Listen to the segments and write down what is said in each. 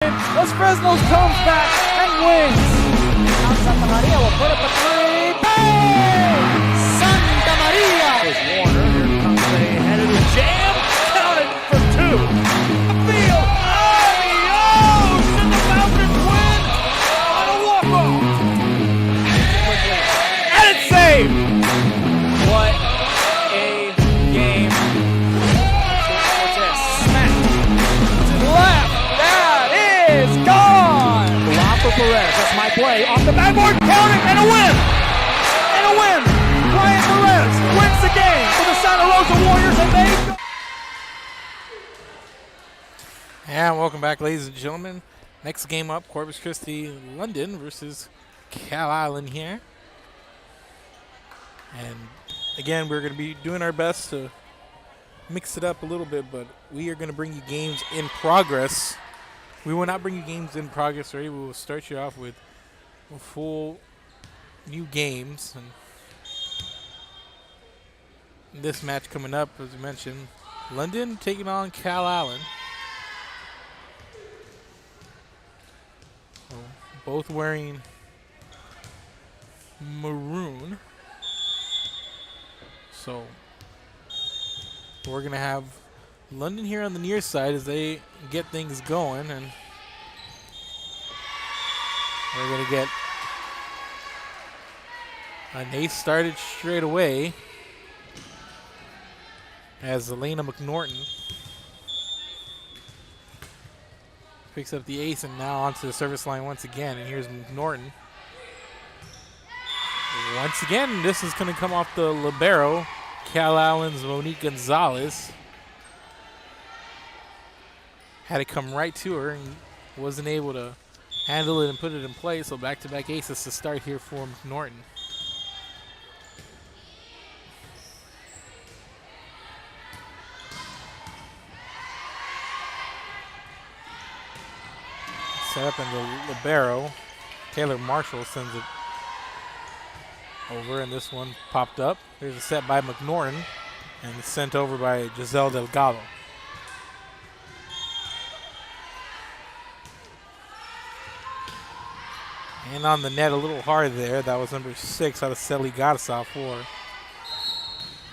in. Los Fresnos comes back and wins. Now Santa Maria will put up a three. Bang! Santa Maria! Here's Warner. Here comes a headed jam. Counted for two. Field. Adios! And the Falcons win on a walk-off. And it's saved. What a game. Cortez smacked To the left. That is gone. for Perez. That's my play. Off the backboard. Counting and a win. And a win. Brian Perez wins the game for the Santa Rosa Warriors, and they go. And welcome back, ladies and gentlemen. Next game up, Corpus Christi, London versus Cal Island here. And again, we're going to be doing our best to mix it up a little bit, but we are going to bring you games in progress. We will not bring you games in progress already. We will start you off with full new games. And this match coming up, as I mentioned, London taking on Cal Island. So both wearing maroon. So we're going to have London here on the near side as they get things going, and we're going to get an ace started straight away as Elena McNorton picks up the ace and now onto the service line once again, and here's McNorton. Once again, this is going to come off the libero, Cal Island's Monique Gonzalez. Had it come right to her and wasn't able to handle it and put it in play, so back-to-back aces to start here for McNorton. Set up in the libero. Taylor Marshall sends it over, and this one popped up. There's a set by McNorton, and it's sent over by Giselle Delgado. And on the net a little hard there. That was number 6 out of Sally Gadasov for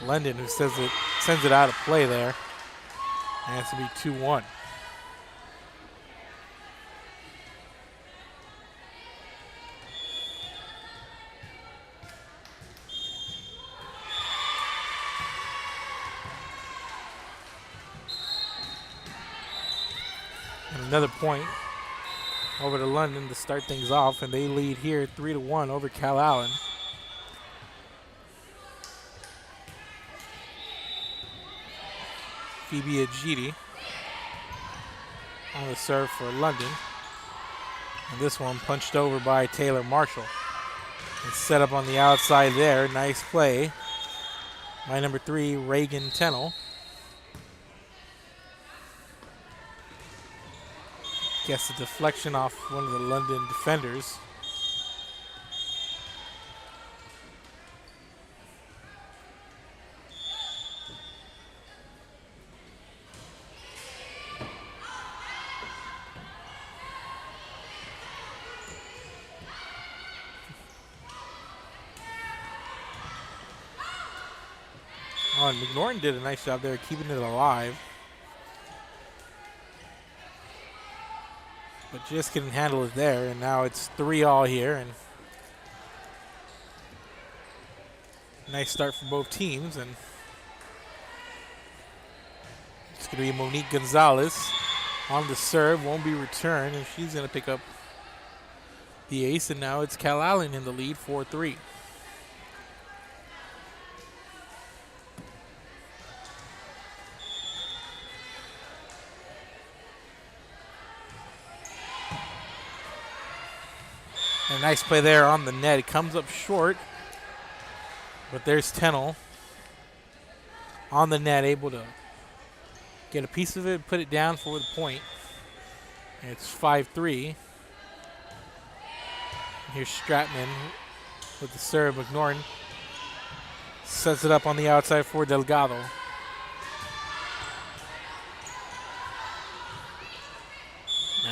London, who sends it out of play there. And it's going to be 2-1. And another point over to London to start things off, and they lead here 3-1 over Cal Island. Phoebe Ajiti on the serve for London. And this one punched over by Taylor Marshall. It's set up on the outside there. Nice play by number 3, Reagan Tennell. Gets a deflection off one of the London defenders. Oh, and McNorton did a nice job there keeping it alive. But just couldn't handle it there, and now it's 3-all here, and nice start for both teams. And it's going to be Monique Gonzalez on the serve, won't be returned, and she's going to pick up the ace, and now it's Cal Island in the lead, 4-3. A nice play there on the net. It comes up short, but there's Tennell on the net, able to get a piece of it, put it down for the point. And it's 5-3. Here's Stratman with the serve. McNorton sets it up on the outside for Delgado.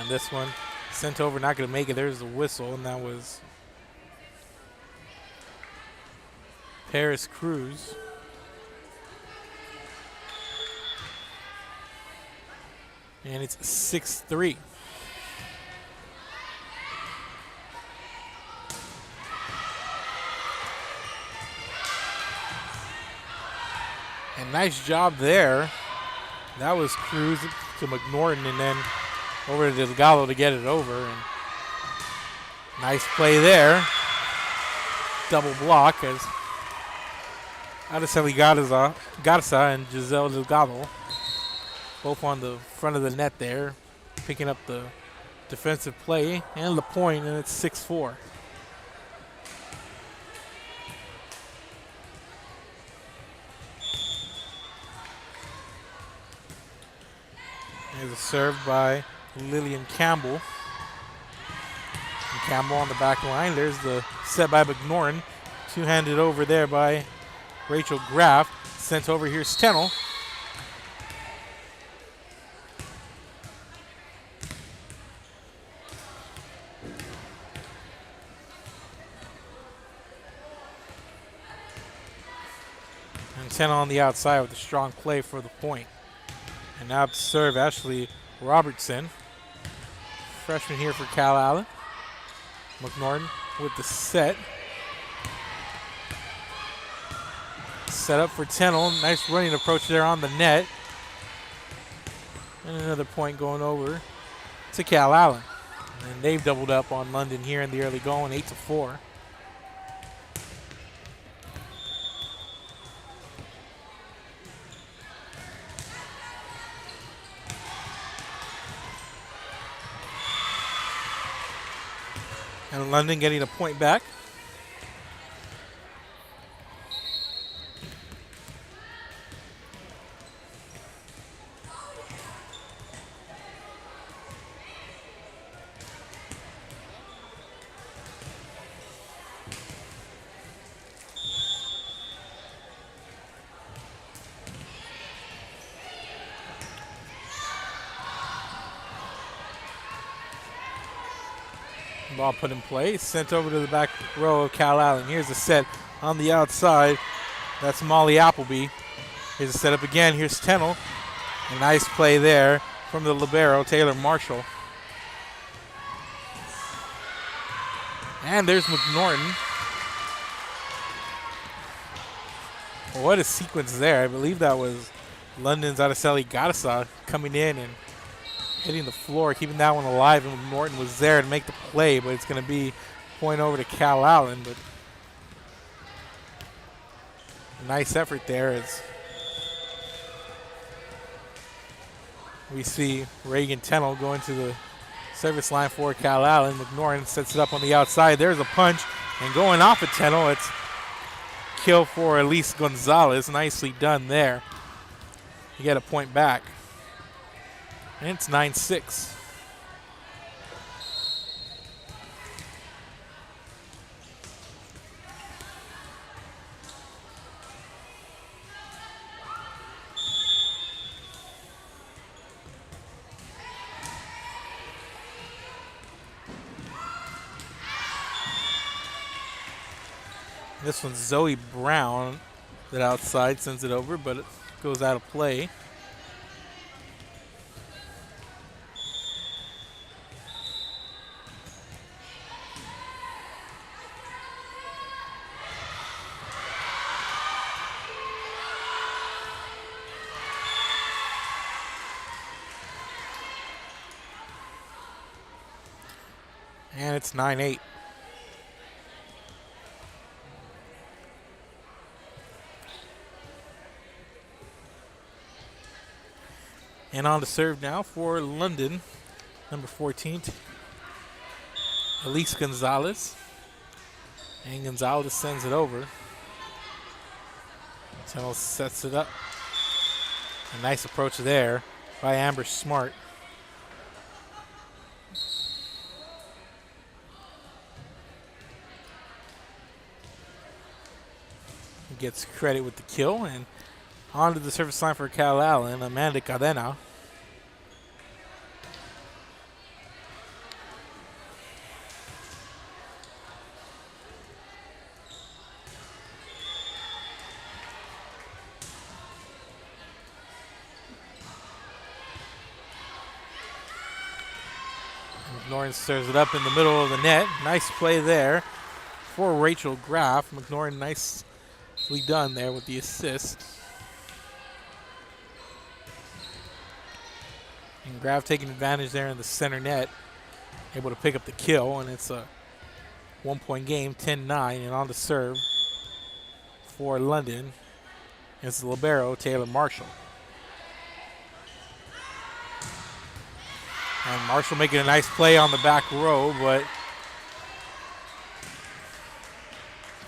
And this one sent over, not going to make it. There's the whistle, and that was Paris Cruz. And it's 6-3. And nice job there. That was Cruz to McNorton, and then over to Delgado to get it over. And nice play there. Double block as Araceli Garza and Giselle Delgado both on the front of the net there, picking up the defensive play and the point, and it's 6-4. There's a serve by Lillian Campbell. And Campbell on the back line. There's the set by McNorton. Two-handed over there by Rachel Graff. Sent over, here's Tennell. And Tennell on the outside with a strong play for the point. And now to serve Ashley Robertson. Freshman here for Cal Allen. McNorton with the set. Set up for Tennell. Nice running approach there on the net. And another point going over to Cal Allen. And they've doubled up on London here in the early going, 8-4. And London getting a point back. Ball put in play, sent over to the back row of Cal Allen. Here's the set on the outside. That's Molly Appleby. Here's the setup again. Here's Tennell. A nice play there from the libero, Taylor Marshall. And there's McNorton. What a sequence there. I believe that was London's Araceli Garza coming in and hitting the floor, keeping that one alive, and Norton was there to make the play, but it's going to be point over to Cal Allen. But a nice effort there as we see Reagan Tennell going to the service line for Cal Allen. McNorton sets it up on the outside. There's a punch, and going off at Tennell, it's kill for Elise Gonzalez. Nicely done there. You get a point back. And it's 9-6. This one's Zoe Brown that outside sends it over, but it goes out of play. And it's 9-8. And on to serve now for London, number 14, Elise Gonzalez. And Gonzalez sends it over. Tennell sets it up. A nice approach there by Amber Smart. Gets credit with the kill, and onto the service line for Cal Allen, Amanda Cadena. McNorton stirs it up in the middle of the net. Nice play there for Rachel Graff. McNorton nicely done there with the assist. And Graff taking advantage there in the center net. Able to pick up the kill, and it's a 1-point game, 10-9, and on the serve for London is the libero, Taylor Marshall. And Marshall making a nice play on the back row, but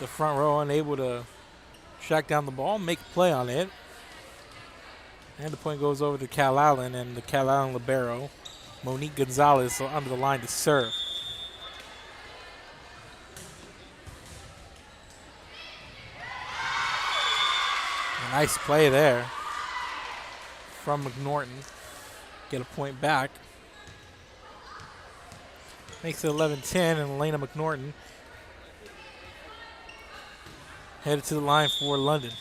the front row unable to track down the ball, make a play on it. And the point goes over to Cal Allen, and the Cal Allen libero, Monique Gonzalez, under the line to serve. A nice play there from McNorton. Get a point back. Makes it 11-10, and Elena McNorton headed to the line for London.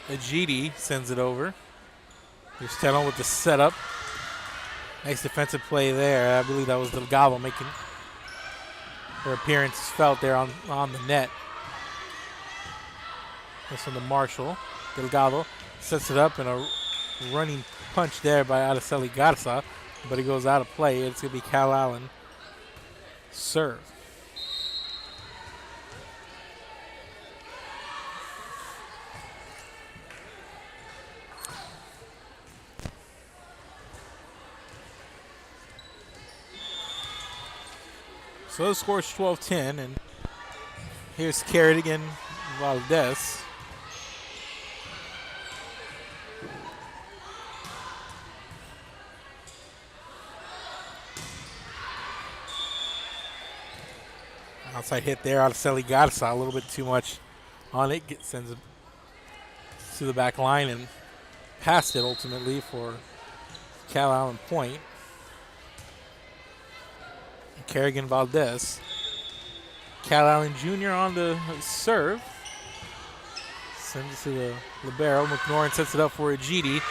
Ajiti sends it over. Here's Teno with the setup. Nice defensive play there. I believe that was Delgado making her appearance felt there on the net. This from the Marshall. Delgado sets it up, and a running punch there by Araceli Garza, but it goes out of play. It's going to be Cal Allen serve. So the score is 12-10, and here's Kerrigan Valdez. Outside hit there out of Araceli Garza, a little bit too much on it. Sends it to the back line and past it ultimately for Cal Allen point. Kerrigan Valdez. Cal Allen Jr. on the serve. Sends it to the libero. McNorton sets it up for Ajiti.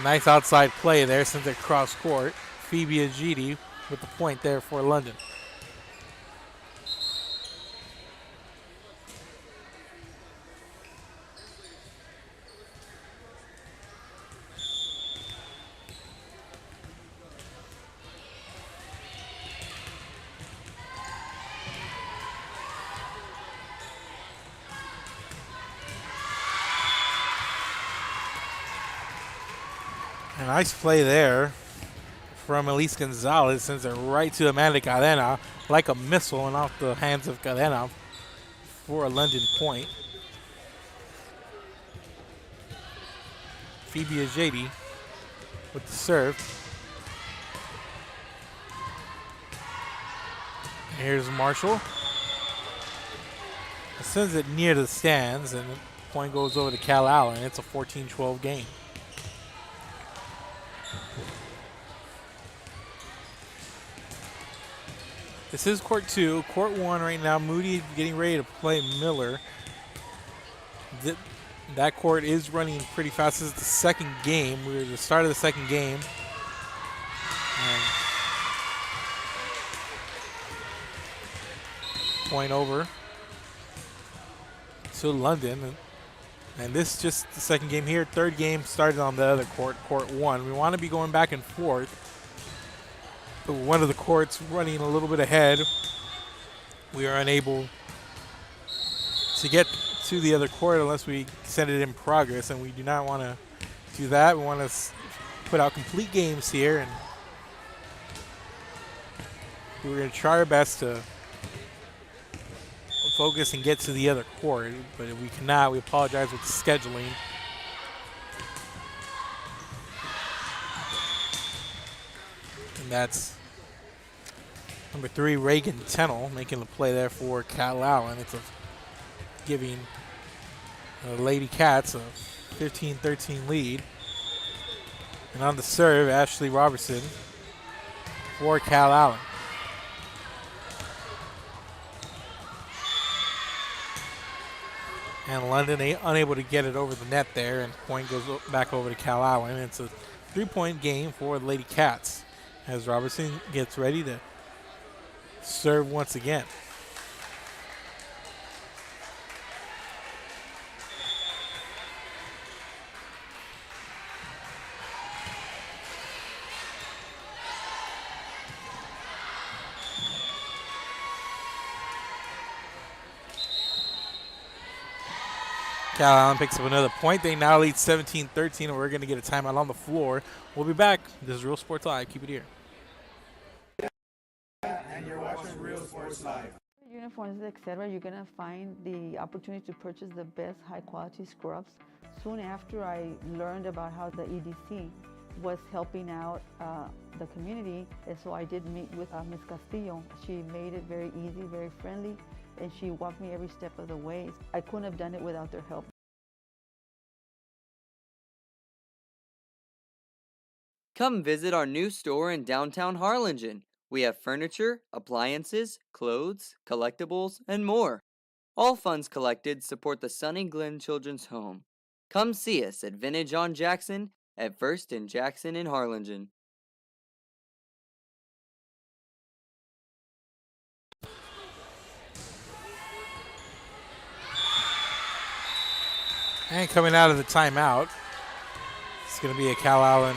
Nice outside play there. Sends it cross court. Phoebe Ajiti with the point there for London. A nice play there from Elise Gonzalez. Sends it right to Amanda Cadena like a missile and off the hands of Cadena for a London point. Phoebe Ajiti with the serve. Here's Marshall. Sends it near the stands, and the point goes over to Cal Allen. It's a 14-12 game. This is court 2. Court 1 right now, Moody getting ready to play Miller. That court is running pretty fast. This is the second game. We're at the start of the second game. Point over to London. And this is just the second game here. Third game started on the other court, court 1. We want to be going back and forth. But one of the courts running a little bit ahead. We are unable to get to the other court unless we send it in progress, and we do not want to do that. We want to put out complete games here, and we're going to try our best to focus and get to the other court, but if we cannot, we apologize with the scheduling. And that's number 3, Reagan Tennell, making the play there for Cal Allen. It's giving the Lady Cats a 15-13 lead. And on the serve, Ashley Robertson for Cal Allen. And London unable to get it over the net there, and point goes back over to Cal Allen. It's a 3-point game for the Lady Cats as Robertson gets ready to serve once again. Cal Allen picks up another point. They now lead 17-13, and we're going to get a timeout on the floor. We'll be back. This is Real Sports Live. Keep it here. And you're watching Real Sports Live. Uniforms, etc., you're going to find the opportunity to purchase the best high-quality scrubs. Soon after I learned about how the EDC was helping out the community, and so I did meet with Ms. Castillo. She made it very easy, very friendly, and she walked me every step of the way. I couldn't have done it without their help. Come visit our new store in downtown Harlingen. We have furniture, appliances, clothes, collectibles, and more. All funds collected support the Sunny Glen Children's Home. Come see us at Vintage on Jackson at First and Jackson in Harlingen. And coming out of the timeout, it's going to be a Cal Allen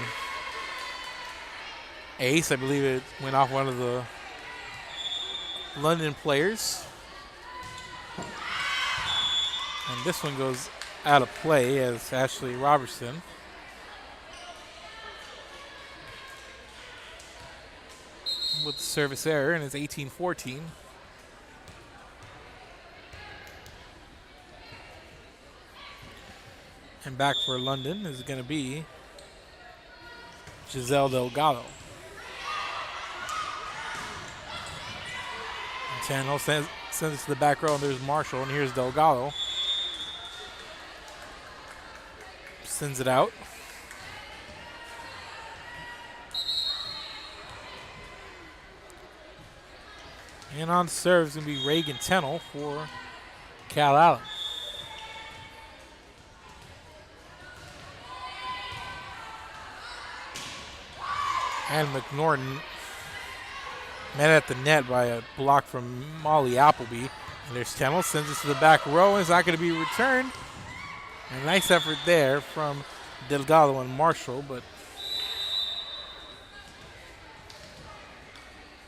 ace. I believe it went off one of the London players. And this one goes out of play as Ashley Robertson with the service error, and it's 18-14. And back for London is going to be Giselle Delgado. And Channel sends it to the back row, and there's Marshall, and here's Delgado. Sends it out. And on serve is going to be Reagan Tennell for Cal Allen. And McNorton met at the net by a block from Molly Appleby. And there's Tennell, sends it to the back row. It's not going to be returned. A nice effort there from Delgado and Marshall, but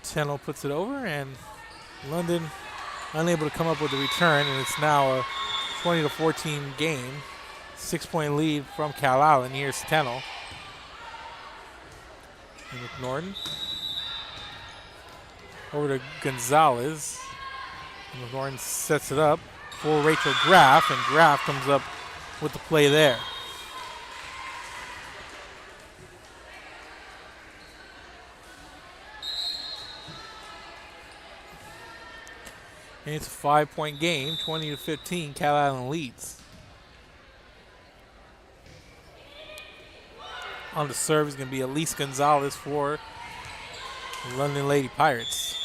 Tennell puts it over, and London unable to come up with a return, and it's now a 20-14 game. 6-point lead from Cal Allen. Here's Tennell. And McNorton over to Gonzalez. And McNorton sets it up for Rachel Graff, and Graff comes up with the play there. And it's a 5-point game, 20-15. Cal Allen leads. On the serve is going to be Elise Gonzalez for the London Lady Pirates.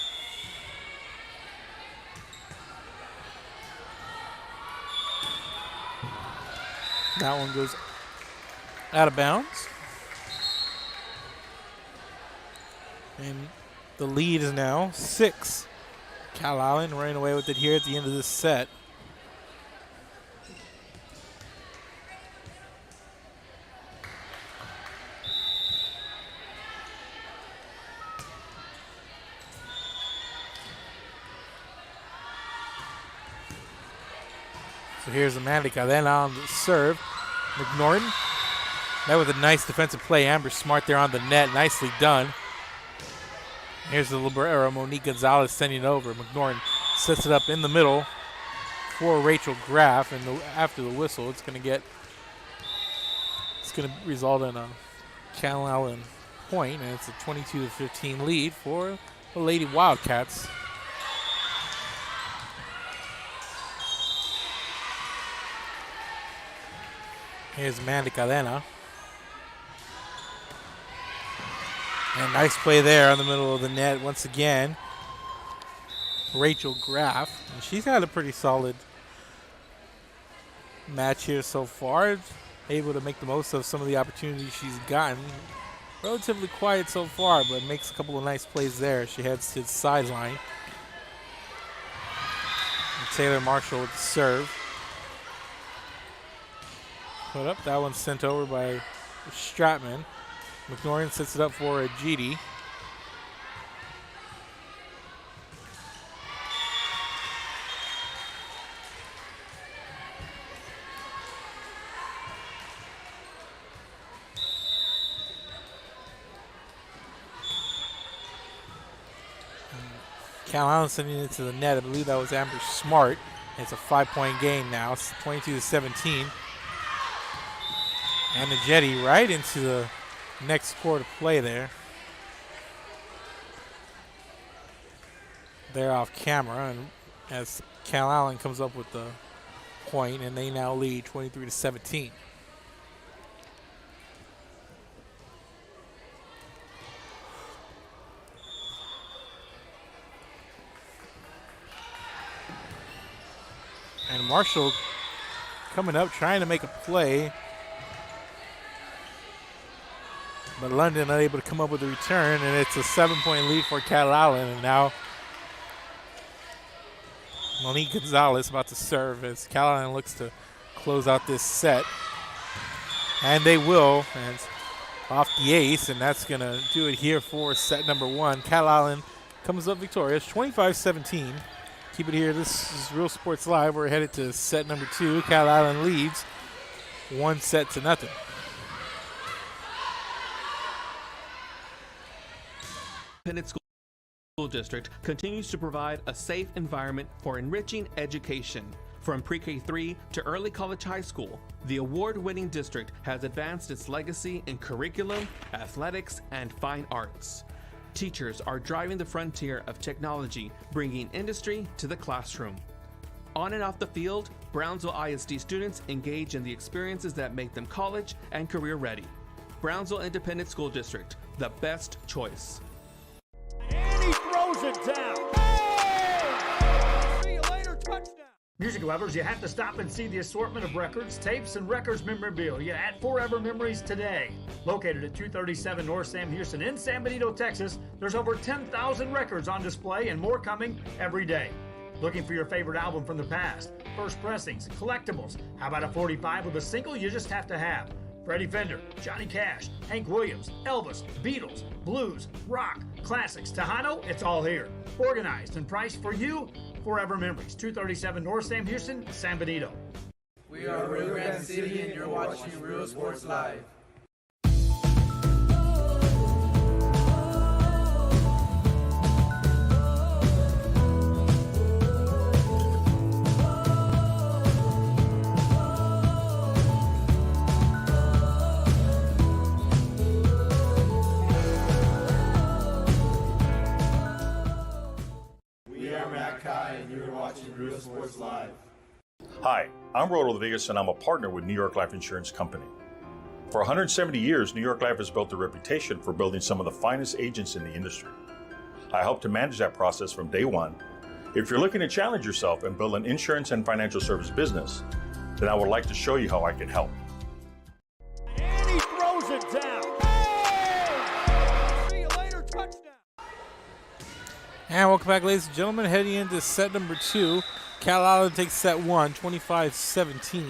That one goes out of bounds. And the lead is now 6. Cal Allen running away with it here at the end of this set. So here's Amanda then on the serve. McNorton. That was a nice defensive play. Amber Smart there on the net. Nicely done. Here's the libero, Monique Gonzalez sending it over. McNorton sets it up in the middle for Rachel Graff. And after the whistle, it's going to result in a Cal Allen point. And it's a 22-15 lead for the Lady Wildcats. Here's Amanda Cadena. And nice play there in the middle of the net once again. Rachel Graff. And she's had a pretty solid match here so far. Able to make the most of some of the opportunities she's gotten. Relatively quiet so far, but makes a couple of nice plays there. She heads to the sideline. And Taylor Marshall with the serve. Put up, that one's sent over by Stratman. McNorton sets it up for a GD. Cal Allen sending it to the net. I believe that was Amber Smart. It's a 5-point game now. It's 22-17. And the Jetty right into the next quarter play there. They're off camera, and as Cal Allen comes up with the point, and they now lead 23-17. And Marshall coming up, trying to make a play. But London unable to come up with a return, and it's a 7-point lead for Cal Allen. And now Monique Gonzalez about to serve as Cal Allen looks to close out this set. And they will, and off the ace, and that's going to do it here for set number 1. Cal Allen comes up victorious, 25-17. Keep it here. This is Real Sports Live. We're headed to set number 2. Cal Allen leads 1-0. Independent School District continues to provide a safe environment for enriching education. From pre-K3 to early college high school, the award-winning district has advanced its legacy in curriculum, athletics, and fine arts. Teachers are driving the frontier of technology, bringing industry to the classroom. On and off the field, Brownsville ISD students engage in the experiences that make them college and career ready. Brownsville Independent School District, the best choice. And he throws it down. Hey! See you later, touchdown. Music lovers, you have to stop and see the assortment of records, tapes, and records memorabilia at Forever Memories today. Located at 237 North Sam Houston in San Benito, Texas, there's over 10,000 records on display and more coming every day. Looking for your favorite album from the past, first pressings, collectibles. How about a 45 with a single you just have to have? Freddie Fender, Johnny Cash, Hank Williams, Elvis, Beatles, blues, rock, classics, Tejano, it's all here. Organized and priced for you. Forever Memories, 237 North Sam Houston, San Benito. We are Rio Grande City and you're watching Real Sports Live. Real Sports Live. Hi, I'm Roldo Vegas and I'm a partner with New York Life Insurance Company. For 170 years, New York Life has built a reputation for building some of the finest agents in the industry. I help to manage that process from day one. If you're looking to challenge yourself and build an insurance and financial service business, then I would like to show you how I can help. And he throws it down. Hey! See you later, touchdown. And welcome back, ladies and gentlemen. Heading into set number 2. Cal Allen takes set 1, 25-17.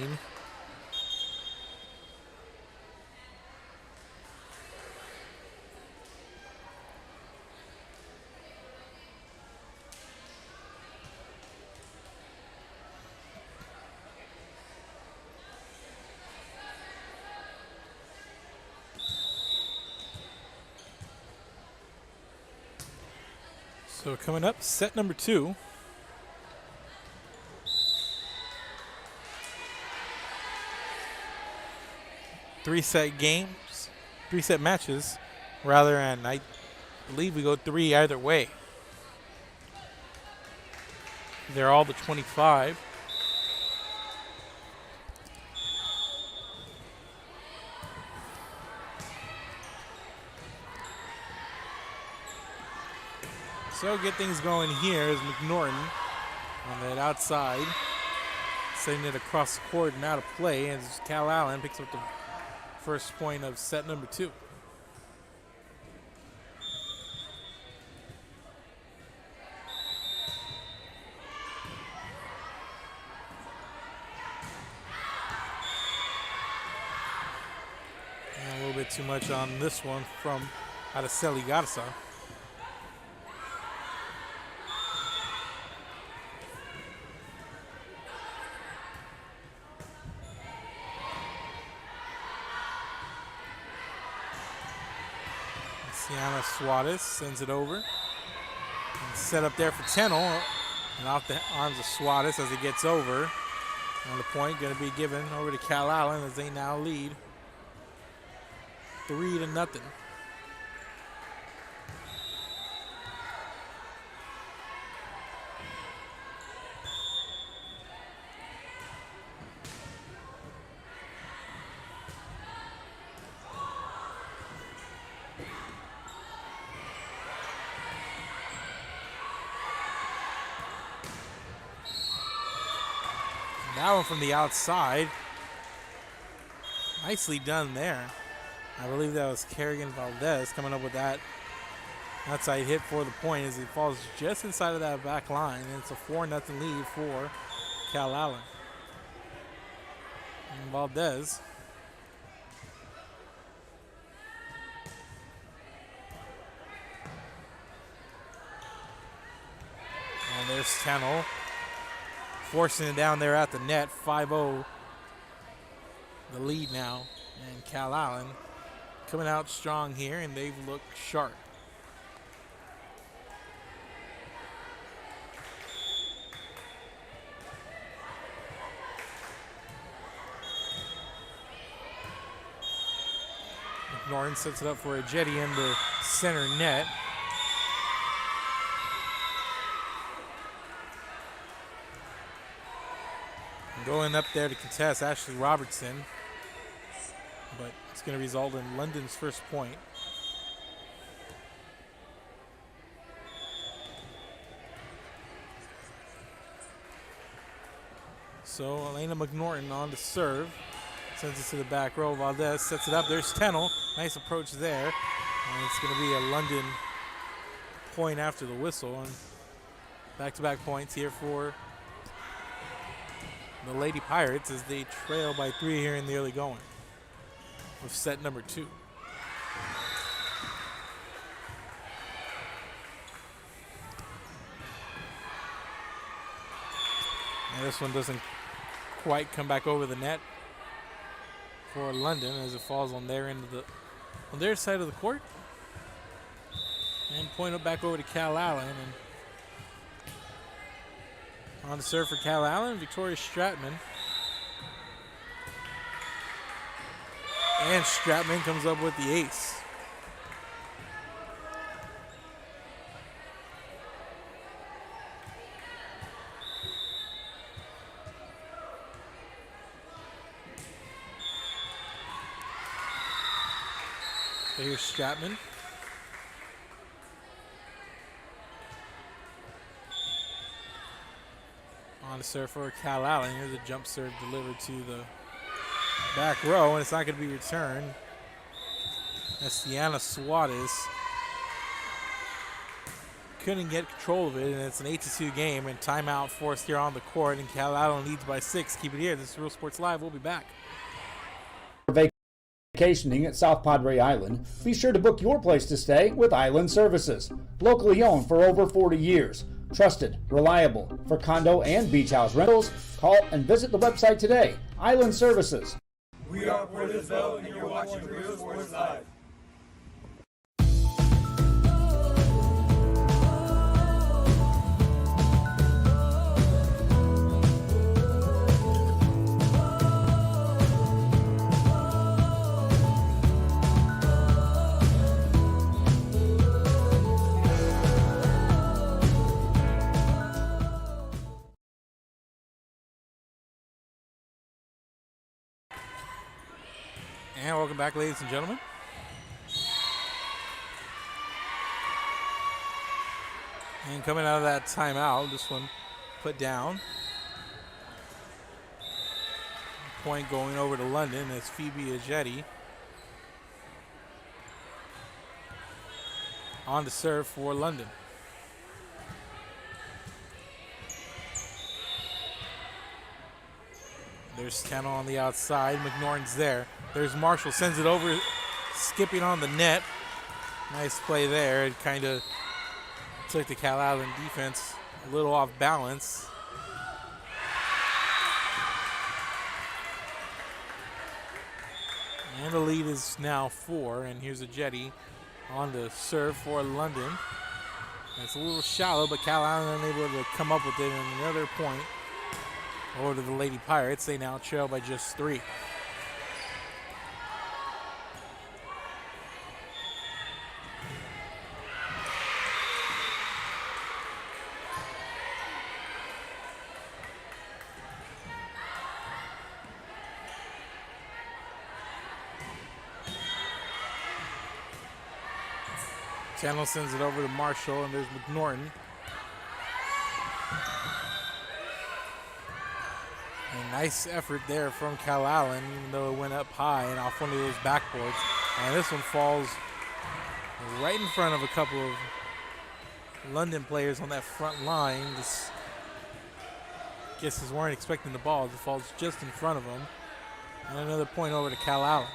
So coming up, set number 2. Three-set games, 3-set matches, rather, and I believe we go 3 either way. They're all the 25. So get things going here is McNorton on that outside. Sending it across the court and out of play as Cal Allen picks up the first point of set number 2. And a little bit too much on this one from RSL Garza. Sienna Suarez sends it over. And set up there for Tennell. And off the arms of Suarez as it gets over. And the point going to be given over to Cal Allen as they now lead 3-0. That one from the outside. Nicely done there. I believe that was Kerrigan Valdez coming up with that outside hit for the point as it falls just inside of that back line. And it's a 4-0 lead for Cal Allen. And Valdez. And there's Tennell. Forcing it down there at the net, 5-0 the lead now. And Cal Allen coming out strong here, and they've looked sharp. Norton sets it up for a jetty in the center net. Going up there to contest Ashley Robertson, but it's going to result in London's first point. So Elena McNorton on to serve, sends it to the back row. Valdez sets it up. There's Tennell. Nice approach there, and it's going to be a London point after the whistle. And back-to-back points here for the Lady Pirates as they trail by 3 here in the early going with set number 2. And this one doesn't quite come back over the net for London as it falls on their end of on their side of the court. And point it back over to Cal Allen. And on the serve for Cal Allen, Victoria Stratman. And Stratman comes up with the ace. So here's Stratman. On the serve for Cal Allen. Here's a jump serve delivered to the back row, and it's not going to be returned. That's Sienna Suarez. Couldn't get control of it, and it's an 8-2 game, and timeout forced here on the court, and Cal Allen leads by 6. Keep it here. This is Real Sports Live. We'll be back. Vacationing at South Padre Island, be sure to book your place to stay with Island Services. Locally owned for over 40 years. Trusted, reliable for condo and beach house rentals. Call and visit the website today. Island Services. We are Portisville, and you're watching Real Sports Live. And welcome back, ladies and gentlemen. And coming out of that timeout, this one put down point going over to London as Phoebe Ajeti on to serve for London. There's Tennell on the outside. McNorton's there. There's Marshall. Sends it over, skipping on the net. Nice play there. It kind of took the Cal Island defense a little off balance. And the lead is now 4. And here's Ajeti on to serve for London. It's a little shallow, but Cal Island unable to come up with it. And another point over to the Lady Pirates. They now trail by just 3. Tennell sends it over to Marshall, and there's McNorton. A nice effort there from Cal Island, even though it went up high and off one of those backboards. And this one falls right in front of a couple of London players on that front line. Just guesses weren't expecting the ball. It falls just in front of them. And another point over to Cal Island.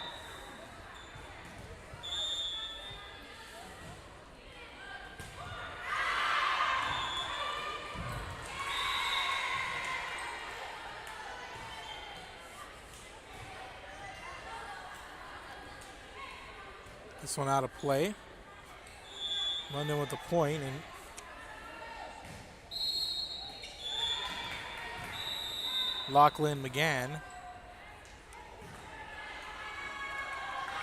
This one out of play. London with the point, and Lachlan McGann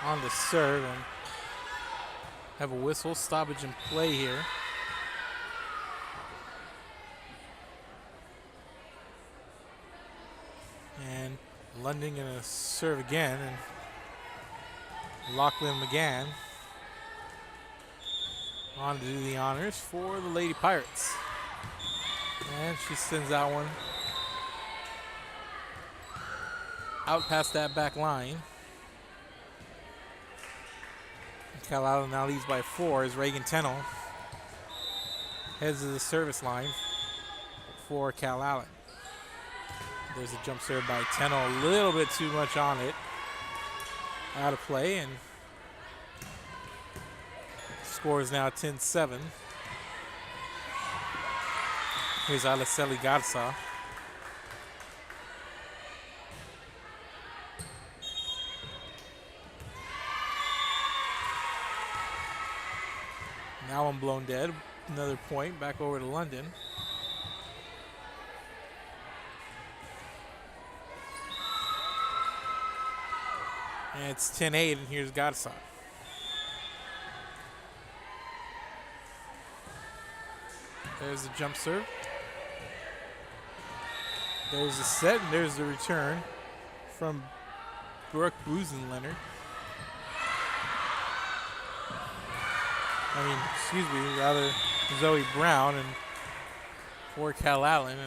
on the serve, and have a whistle, stoppage in play here. And London gonna serve again, and Lachlan McGann on to do the honors for the Lady Pirates. And she sends that one out past that back line. Cal Island now leads by 4 as Reagan Tennell heads to the service line for Cal Island. There's a jump serve by Tennell, a little bit too much on it. Out of play, and score is now 10-7. Here's Aliceli Garza. Now I'm blown dead. Another point back over to London. And it's 10-8, and here's Garza. There's the jump serve. There's the set, and there's the return from Brooke Busenleonard. Rather Zoe Brown, and for Cal Island.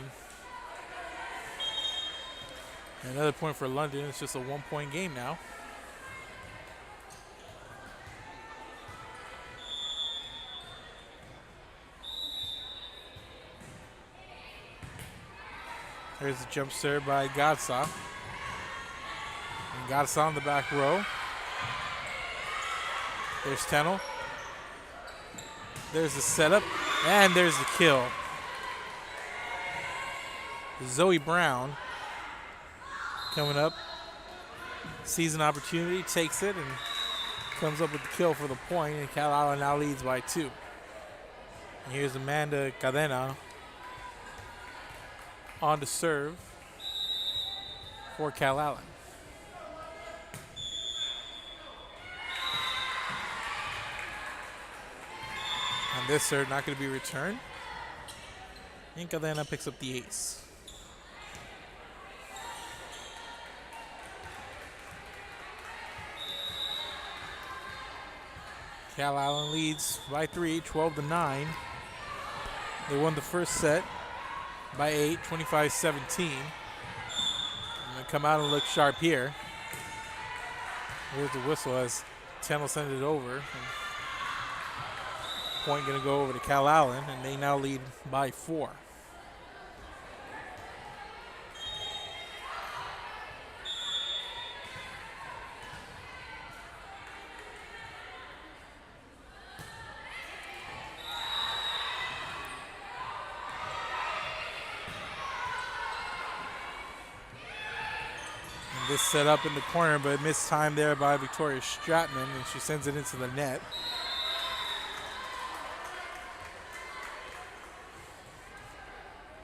And another point for London. It's just a 1-point game now. There's the jump serve by Garza. And Garza on the back row. There's Tennell. There's the setup. And there's the kill. Zoe Brown coming up. Sees an opportunity, takes it, and comes up with the kill for the point. And Cal Island now leads by 2. And here's Amanda Cadena on to serve for Cal Island. And this serve not going to be returned. And Cadena picks up the ace. Cal Island leads by 3, 12-9. They won the first set by 8, 25-17. Gonna come out and look sharp here. Here's the whistle as Tennell sends it over. And point gonna go over to Cal Allen, and they now lead by 4. This set up in the corner, but missed time there by Victoria Stratman, and she sends it into the net.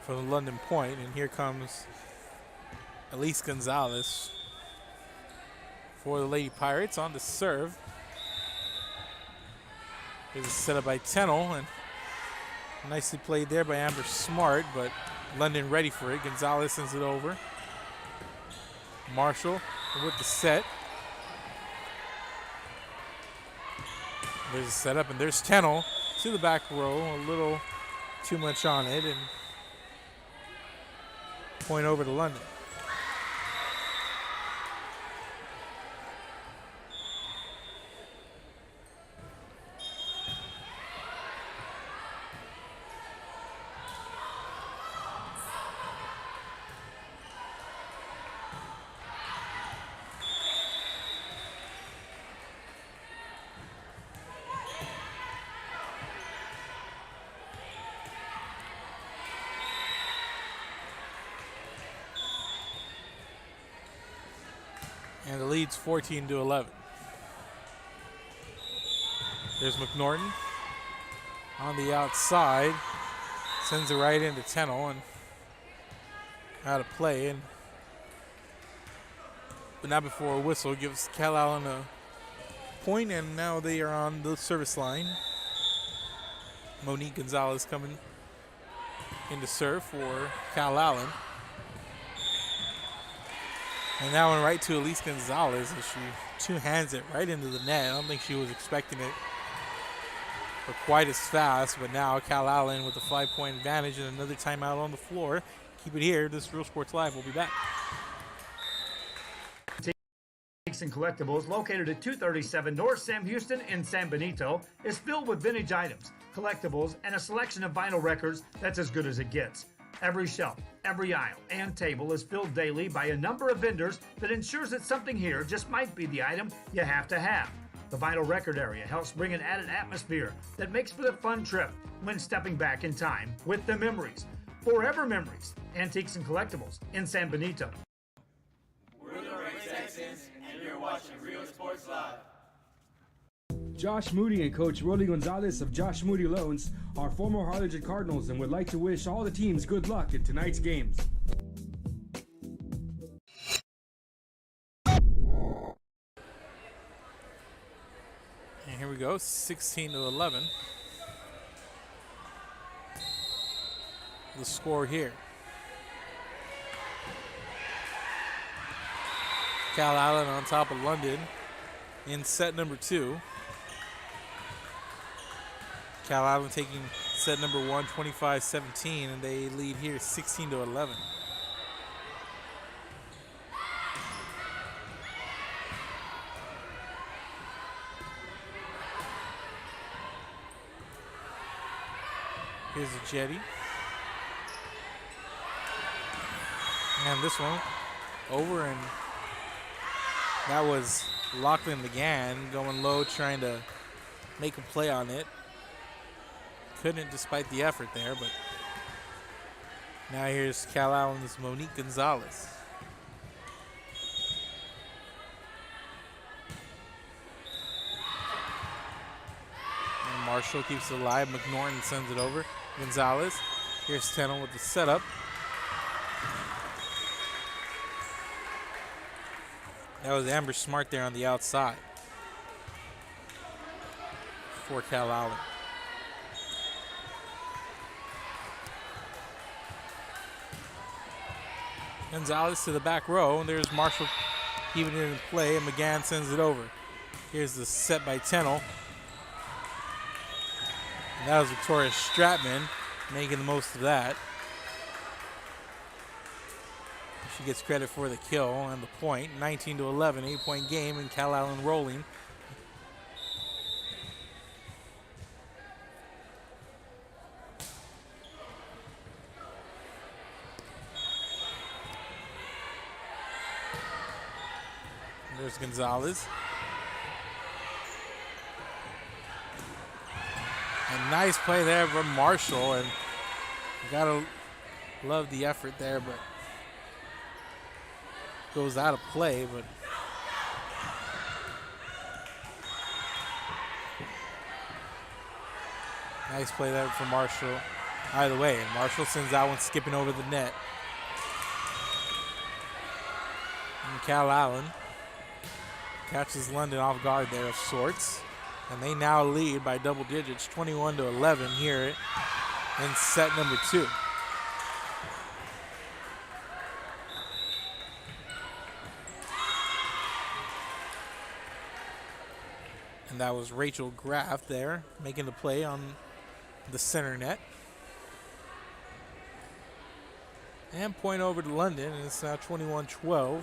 For the London point, and here comes Elise Gonzalez for the Lady Pirates on the serve. Here's a setup by Tennell, and nicely played there by Amber Smart, but London ready for it. Gonzalez sends it over. Marshall with the set. There's a setup, and there's Tennell to the back row. A little too much on it, and point over to London. And the lead's 14-11. There's McNorton on the outside. Sends it right into Tennell and out of play. But not before a whistle gives Cal Allen a point, and now they are on the service line. Monique Gonzalez coming in to serve for Cal Allen. And that one right to Elise Gonzalez as she two-hands it right into the net. I don't think she was expecting it for quite as fast, but now Cal Allen with a 5-point advantage and another timeout on the floor. Keep it here. This is Real Sports Live. We'll be back. And Collectibles, located at 237 North Sam Houston in San Benito, is filled with vintage items, collectibles, and a selection of vinyl records that's as good as it gets. Every shelf, every aisle, and table is filled daily by a number of vendors that ensures that something here just might be the item you have to have. The vinyl record area helps bring an added atmosphere that makes for a fun trip when stepping back in time with the memories. Forever Memories, Antiques and Collectibles in San Benito. We're the Red Texans, and you're watching Real Sports Live. Josh Moody and Coach Rolly Gonzalez of Josh Moody Loans are former Harlingen Cardinals and would like to wish all the teams good luck in tonight's games. And here we go, 16-11. The score here. Cal Allen on top of London in set number 2. Cal Allen taking set number 1, 25-17, and they lead here 16-11. Here's a jetty. And this one over, and that was Lachlan McGann going low, trying to make a play on it. Couldn't despite the effort there, but now here's Cal Allen's Monique Gonzalez. And Marshall keeps it alive. McNorton sends it over. Gonzalez. Here's Tennell with the setup. That was Amber Smart there on the outside for Cal Allen. Gonzalez to the back row, and there's Marshall keeping it in play, and McGann sends it over. Here's the set by Tennell. And that was Victoria Stratman making the most of that. She gets credit for the kill and the point. 19-11, 8-point game, and Cal Allen rolling. There's Gonzalez. A nice play there from Marshall, and you gotta love the effort there, but goes out of play. But nice play there from Marshall. Either way, and Marshall sends that one skipping over the net. And Cal Allen catches London off guard there of sorts. And they now lead by double digits, 21-11 here in set number 2. And that was Rachel Graff there making the play on the center net. And point over to London, and it's now 21-12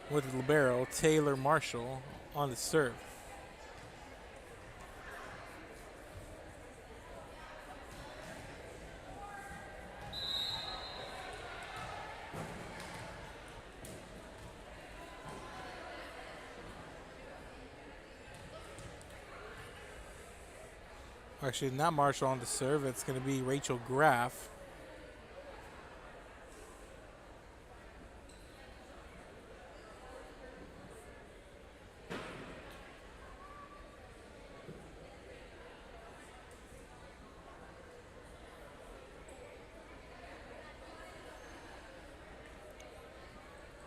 with the libero Taylor Marshall on the serve. Actually, not Marshall on the serve. It's going to be Rachel Graff.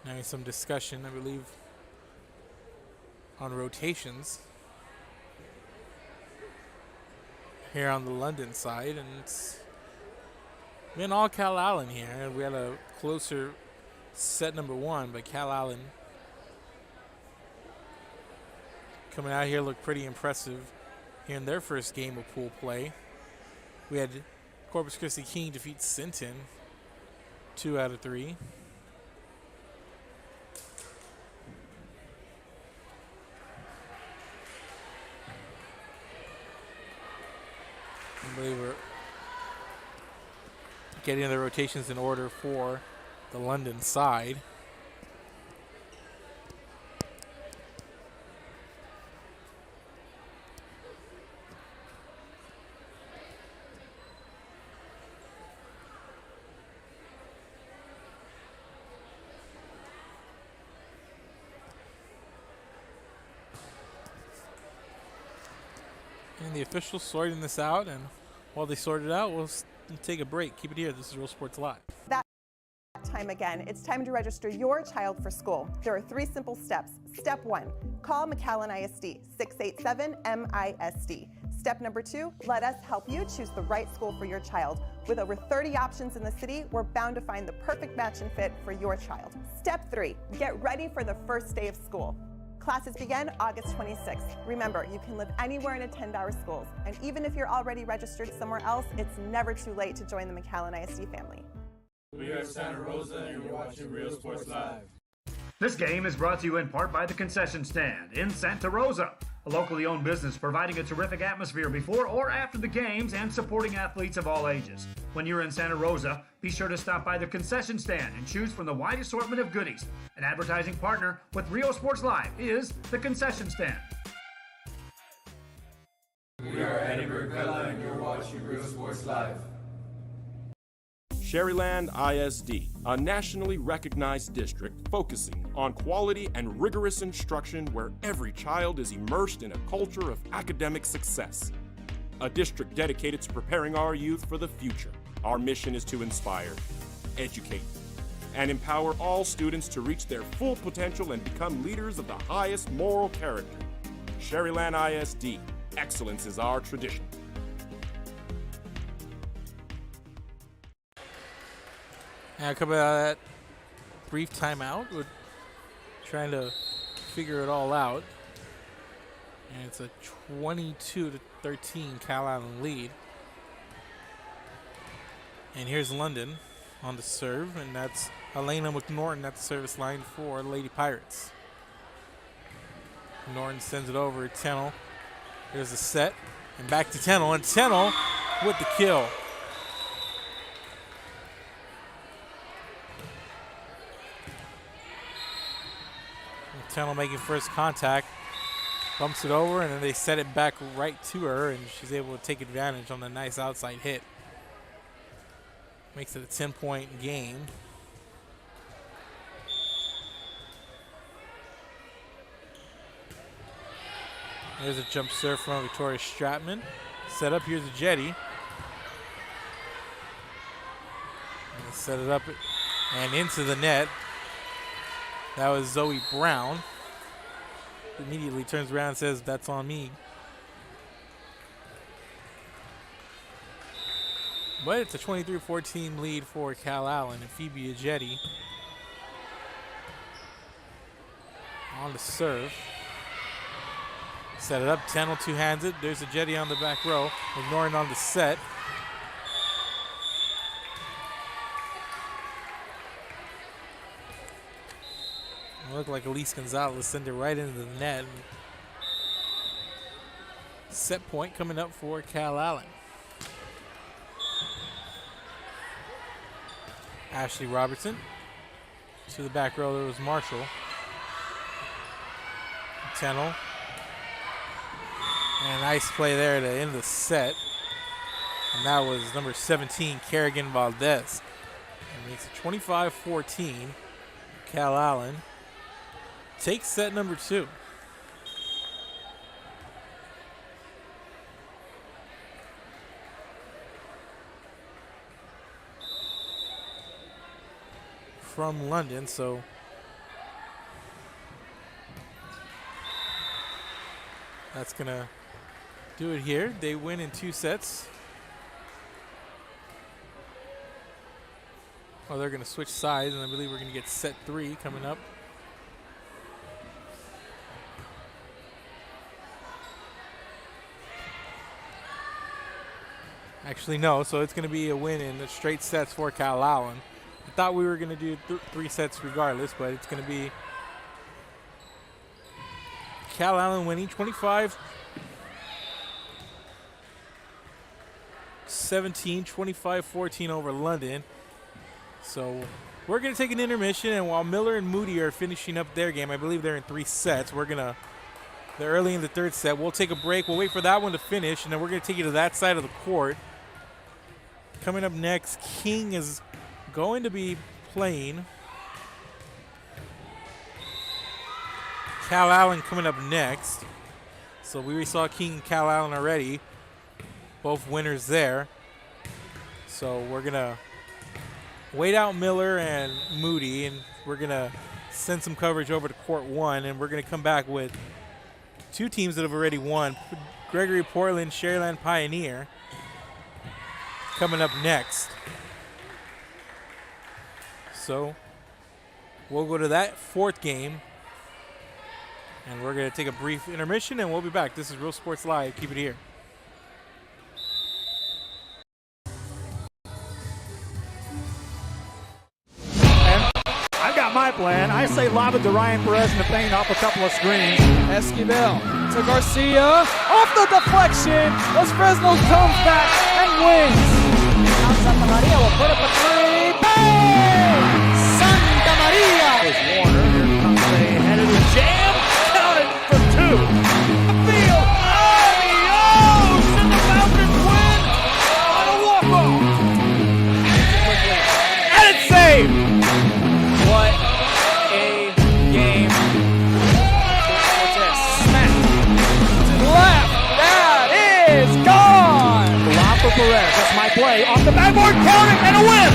Now some discussion, I believe, on rotations here on the London side, and it's been all Cal Allen here. We had a closer set number 1, but Cal Allen coming out here looked pretty impressive here in their first game of pool play. We had Corpus Christi King defeat Sinton 2 out of 3. I believe we're getting the rotations in order for the London side. And the officials sorting this out, and while they sort it out, we'll take a break. Keep it here. This is Real Sports Live. That time again. It's time to register your child for school. There are 3 simple steps. Step 1, call McAllen ISD, 687-MISD. Step number 2, let us help you choose the right school for your child. With over 30 options in the city, we're bound to find the perfect match and fit for your child. Step 3, get ready for the first day of school. Classes begin August 26th. Remember, you can live anywhere and attend our schools. And even if you're already registered somewhere else, it's never too late to join the McAllen ISD family. We are Santa Rosa, and you're watching Real Sports Live. This game is brought to you in part by the Concession Stand in Santa Rosa, a locally owned business providing a terrific atmosphere before or after the games and supporting athletes of all ages. When you're in Santa Rosa, be sure to stop by the Concession Stand and choose from the wide assortment of goodies. An advertising partner with Real Sports Live is the Concession Stand. We are Edinburgh Villa, and you're watching Real Sports Live. Sherryland ISD, a nationally recognized district focusing on quality and rigorous instruction where every child is immersed in a culture of academic success. A district dedicated to preparing our youth for the future. Our mission is to inspire, educate, and empower all students to reach their full potential and become leaders of the highest moral character. Sherryland ISD, excellence is our tradition. Now coming out of that brief timeout, we're trying to figure it all out. And it's a 22-13 Cal Allen lead. And here's London on the serve, and that's Elena McNorton at the service line for Lady Pirates. Norton sends it over to Tennell. There's a set, and back to Tennell, and Tennell with the kill. And Tennell making first contact, bumps it over, and then they set it back right to her, and she's able to take advantage on the nice outside hit. Makes it a 10-point game. There's a jump serve from Victoria Stratman. Set up, here's a jetty. And set it up and into the net. That was Zoe Brown. Immediately turns around and says, "That's on me." But it's a 23-14 lead for Cal Allen, and Phoebe Ajetti on the serve. Set it up, Tennell two-hands it. There's a Jetty on the back row. McNorton on the set. It looked like Elise Gonzalez sent it right into the net. Set point coming up for Cal Allen. Ashley Robertson. To the back row, there was Marshall. Tennell. And a nice play there to end the set. And that was number 17, Kerrigan Valdez. It makes it 25-14. Cal Allen takes set number 2. From London, so that's gonna do it here. They win in 2 sets. Oh, they're gonna switch sides, and I believe we're gonna get set 3 coming up. Actually, no, so it's gonna be a win in the straight sets for Cal Allen. I thought we were going to do 3 sets regardless, but it's going to be Cal Allen winning 25-17, 25-14 over London. So we're going to take an intermission, and while Miller and Moody are finishing up their game, I believe they're in 3 sets. They're early in the 3rd set. We'll take a break. We'll wait for that one to finish, and then we're going to take you to that side of the court. Coming up next, King is going to be playing. Cal Allen coming up next. So we saw King and Cal Allen already. Both winners there. So we're going to wait out Miller and Moody, and we're going to send some coverage over to court 1, and we're going to come back with 2 teams that have already won. Gregory Portland, Sharyland Pioneer coming up next. So we'll go to that 4th game, and we're going to take a brief intermission, and we'll be back. This is Real Sports Live. Keep it here. And I've got my plan. I say lob it to Ryan Perez in the paint off a couple of screens. Esquivel to Garcia. Off the deflection. Los Fresnos comes back and wins. Now Santa Maria will put up a 3. Bang! Santa Maria! There's Warner. Here comes a headed jam. Counted for 2. Field. Adios! And the Falcons win on a walk-off. And it's saved. What a game. Cortez smacked to the left. That is gone! Lob for Perez. That's my play. Off the backboard. Count it. And a win.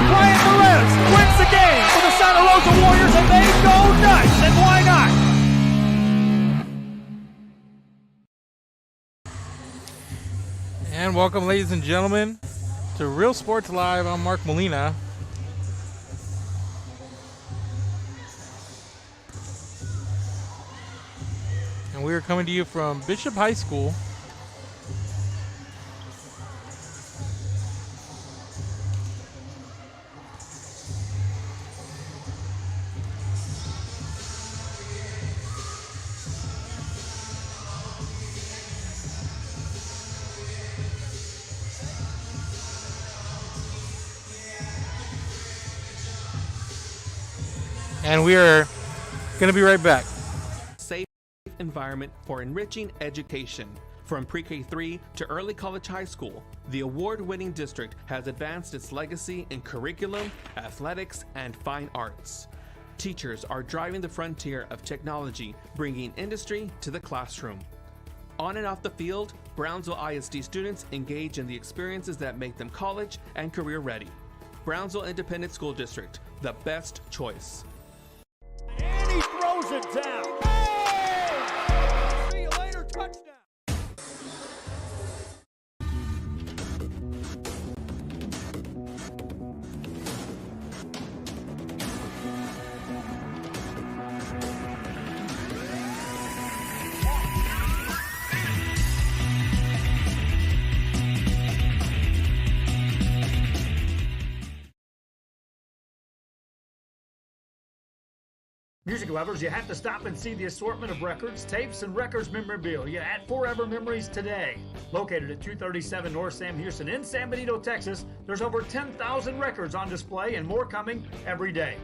Ryan Perez wins the game for the Santa Rosa Warriors, and they go nuts, and why not? And welcome, ladies and gentlemen, to Real Sports Live. I'm Mark Molina. And we are coming to you from Bishop High School. And we are going to be right back. Safe environment for enriching education. From pre-K3 to early college high school, the award-winning district has advanced its legacy in curriculum, athletics, and fine arts. Teachers are driving the frontier of technology, bringing industry to the classroom. On and off the field, Brownsville ISD students engage in the experiences that make them college and career ready. Brownsville Independent School District, the best choice. And he throws it down. Hey! See you later, touchdown. Music lovers, you have to stop and see the assortment of records, tapes, and records memorabilia at Forever Memories today. Located at 237 North Sam Houston in San Benito, Texas, there's over 10,000 records on display and more coming every day.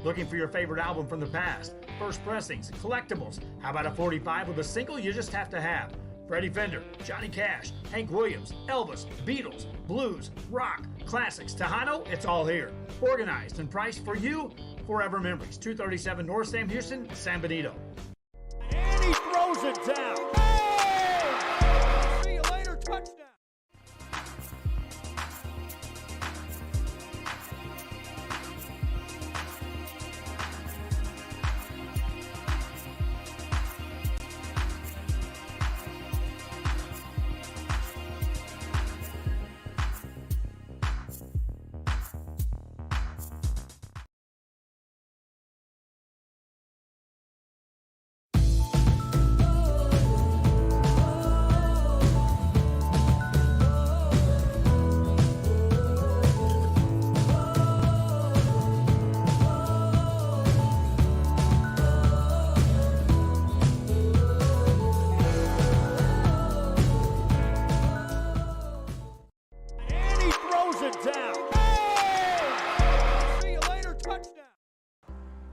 Looking for your favorite album from the past, first pressings, collectibles. How about a 45 with a single you just have to have? Freddie Fender, Johnny Cash, Hank Williams, Elvis, Beatles, blues, rock, classics, Tejano, it's all here. Organized and priced for you. Forever Memories, 237 North Sam Houston, San Benito. And he throws it down. Hey! See you later, touchdown.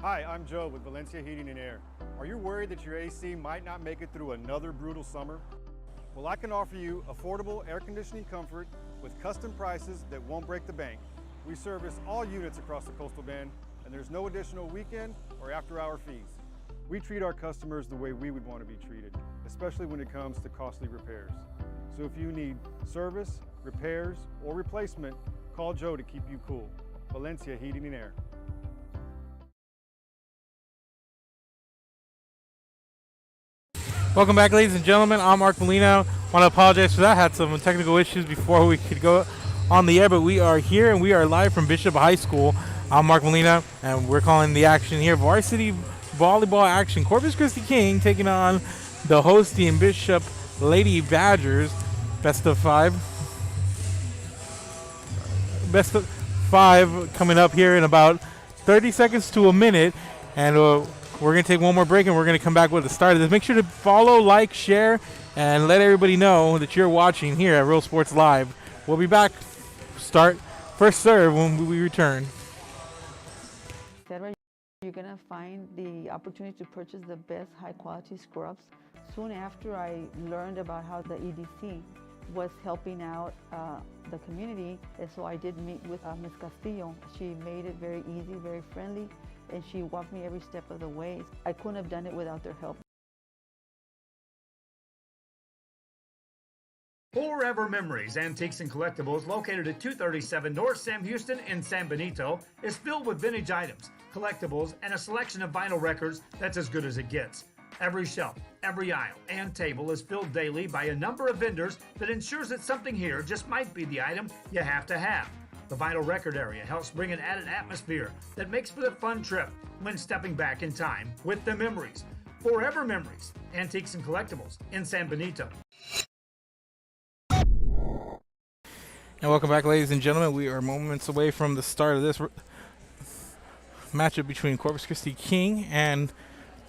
Hi, I'm Joe with Valencia Heating and Air. Are you worried that your AC might not make it through another brutal summer? Well, I can offer you affordable air conditioning comfort with custom prices that won't break the bank. We service all units across the Coastal Bend, and there's no additional weekend or after-hour fees. We treat our customers the way we would want to be treated, especially when it comes to costly repairs. So if you need service, repairs, or replacement, call Joe to keep you cool. Valencia Heating and Air. Welcome back, ladies and gentlemen. I'm Mark Molina. Want to apologize for that. Had some technical issues before we could go on the air, but we are here and we are live from Bishop High School. I'm Mark Molina, and we're calling the action here varsity volleyball action. Corpus Christi King taking on the hosting Bishop Lady Badgers. Best of five coming up here in about 30 seconds to a minute, and we're going to take one more break, and we're going to come back with the start of this. Make sure to follow, like, share, and let everybody know that you're watching here at Real Sports Live. We'll be back. Start first serve when we return. You're going to find the opportunity to purchase the best high-quality scrubs. Soon after I learned about how the EDC was helping out the community, and so I did meet with Ms. Castillo. She made it very easy, very friendly, and she walked me every step of the way. I couldn't have done it without their help. Forever Memories, Antiques and Collectibles, located at 237 North Sam Houston in San Benito, is filled with vintage items, collectibles, and a selection of vinyl records that's as good as it gets. Every shelf, every aisle, and table is filled daily by a number of vendors that ensures that something here just might be the item you have to have. The vinyl record area helps bring an added atmosphere that makes for the fun trip when stepping back in time with the memories. Forever Memories, Antiques and Collectibles in San Benito. And welcome back, ladies and gentlemen. We are moments away from the start of this matchup between Corpus Christi King and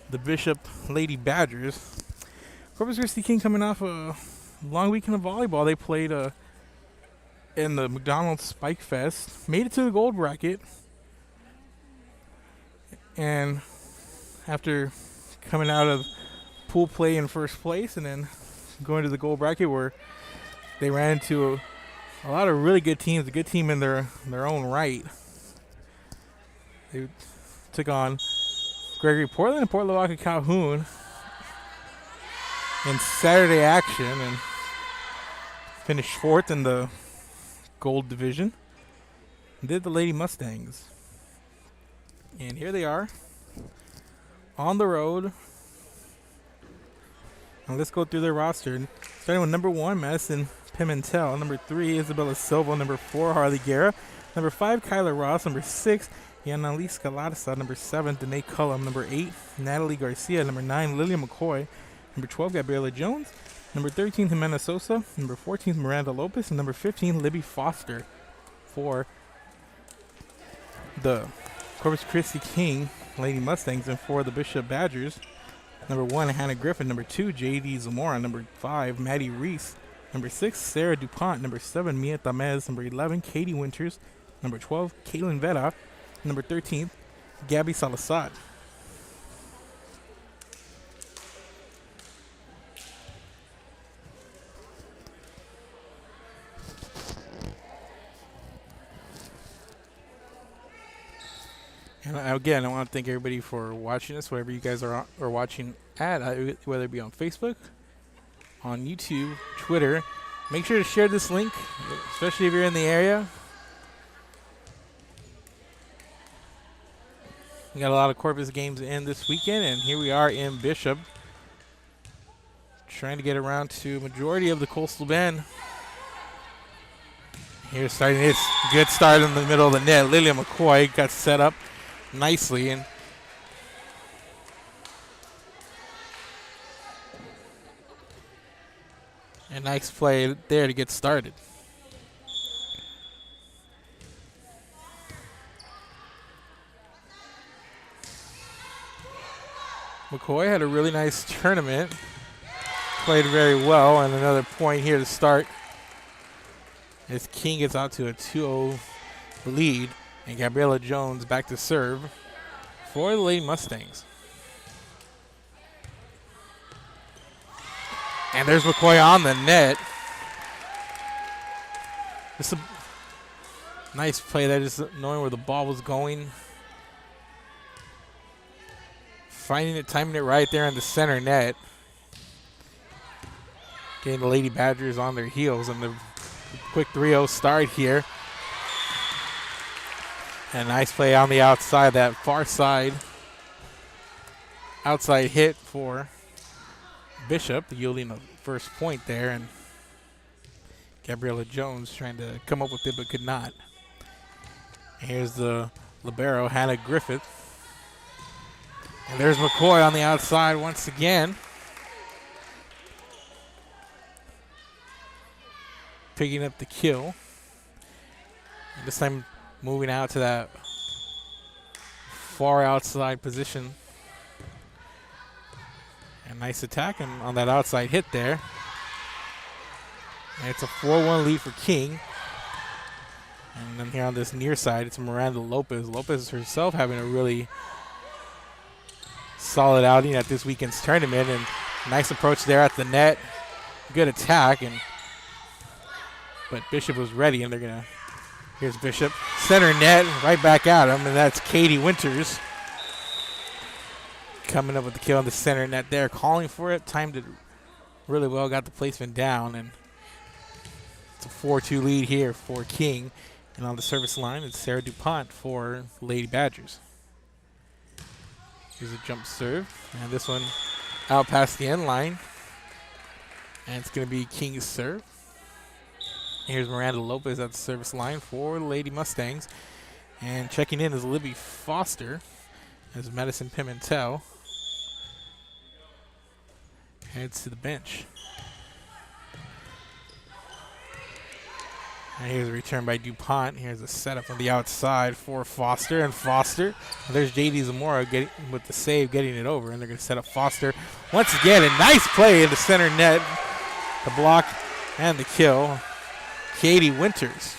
the Bishop Lady Badgers. Corpus Christi King coming off a long weekend of volleyball. They played in the McDonald's Spike Fest, made it to the gold bracket, And after coming out of pool play in first place and then going to the gold bracket where they ran into a lot of really good teams, a good team in their own right. They took on Gregory Portland and Port Lavaca Calhoun in Saturday action and finished fourth in the gold division. Did the Lady Mustangs. And here they are on the road. Now let's go through their roster. Starting with number 1, Madison Pimentel. Number 3, Isabella Silva. Number 4, Harley Guerra. Number 5, Kyla Ross. Number 6, Yanali Scalatasa. Number 7, Danae Cullum. Number 8, Natalie Garcia. Number 9, Lilia McCoy. Number 12, Gabriela Jones. Number 13, Jimena Sosa. Number 14, Miranda Lopez. And number 15, Libby Foster for the Corpus Christi King Lady Mustangs. And for the Bishop Badgers, number 1, Hannah Griffin. Number 2, J.D. Zamora. Number 5, Maddie Reese. Number 6, Sarah DuPont. Number 7, Mia Tamez. Number 11, Katie Winters. Number 12, Caitlin Vera. Number 13, Gabby Salazar. And again, I want to thank everybody for watching us, wherever you guys are watching at, whether it be on Facebook, on YouTube, Twitter. Make sure to share this link, especially if you're in the area. We got a lot of Corpus games in this weekend, and here we are in Bishop, trying to get around to majority of the Coastal Bend. Here's starting this good start in the middle of the net. Lilia McCoy got set up nicely, and a nice play there to get started. McCoy had a really nice tournament, played very well, and another point here to start as King gets out to a 2-0 lead, and Gabriela Jones back to serve for the Lady Mustangs. And there's McCoy on the net. Just a nice play there, just knowing where the ball was going. Finding it, timing it right there in the center net. Getting the Lady Badgers on their heels, and the quick 3-0 start here. And a nice play on the outside, that far side. Outside hit for Bishop, yielding the first point there. And Gabriela Jones trying to come up with it but could not. And here's the libero, Hannah Griffith. And there's McCoy on the outside once again. Picking up the kill. And this time moving out to that far outside position. A nice attack and on that outside hit there. And it's a 4-1 lead for King. And then here on this near side, it's Miranda Lopez. Lopez herself having a really solid outing at this weekend's tournament, and nice approach there at the net. Good attack, but Bishop was ready, and they're gonna. Here's Bishop, center net, right back at him, and that's Katie Winters coming up with the kill on the center net there, calling for it, timed it really well, got the placement down, and it's a 4-2 lead here for King. And on the service line, it's Sarah DuPont for Lady Badgers. Here's a jump serve, and this one out past the end line. And it's going to be King's serve. Here's Miranda Lopez at the service line for the Lady Mustangs. And checking in is Libby Foster as Madison Pimentel heads to the bench. And here's a return by DuPont. Here's a setup on the outside for Foster. And Foster, there's J.D. Zamora getting with the save, getting it over. And they're going to set up Foster once again. A nice play in the center net. The block and the kill. Katie Winters.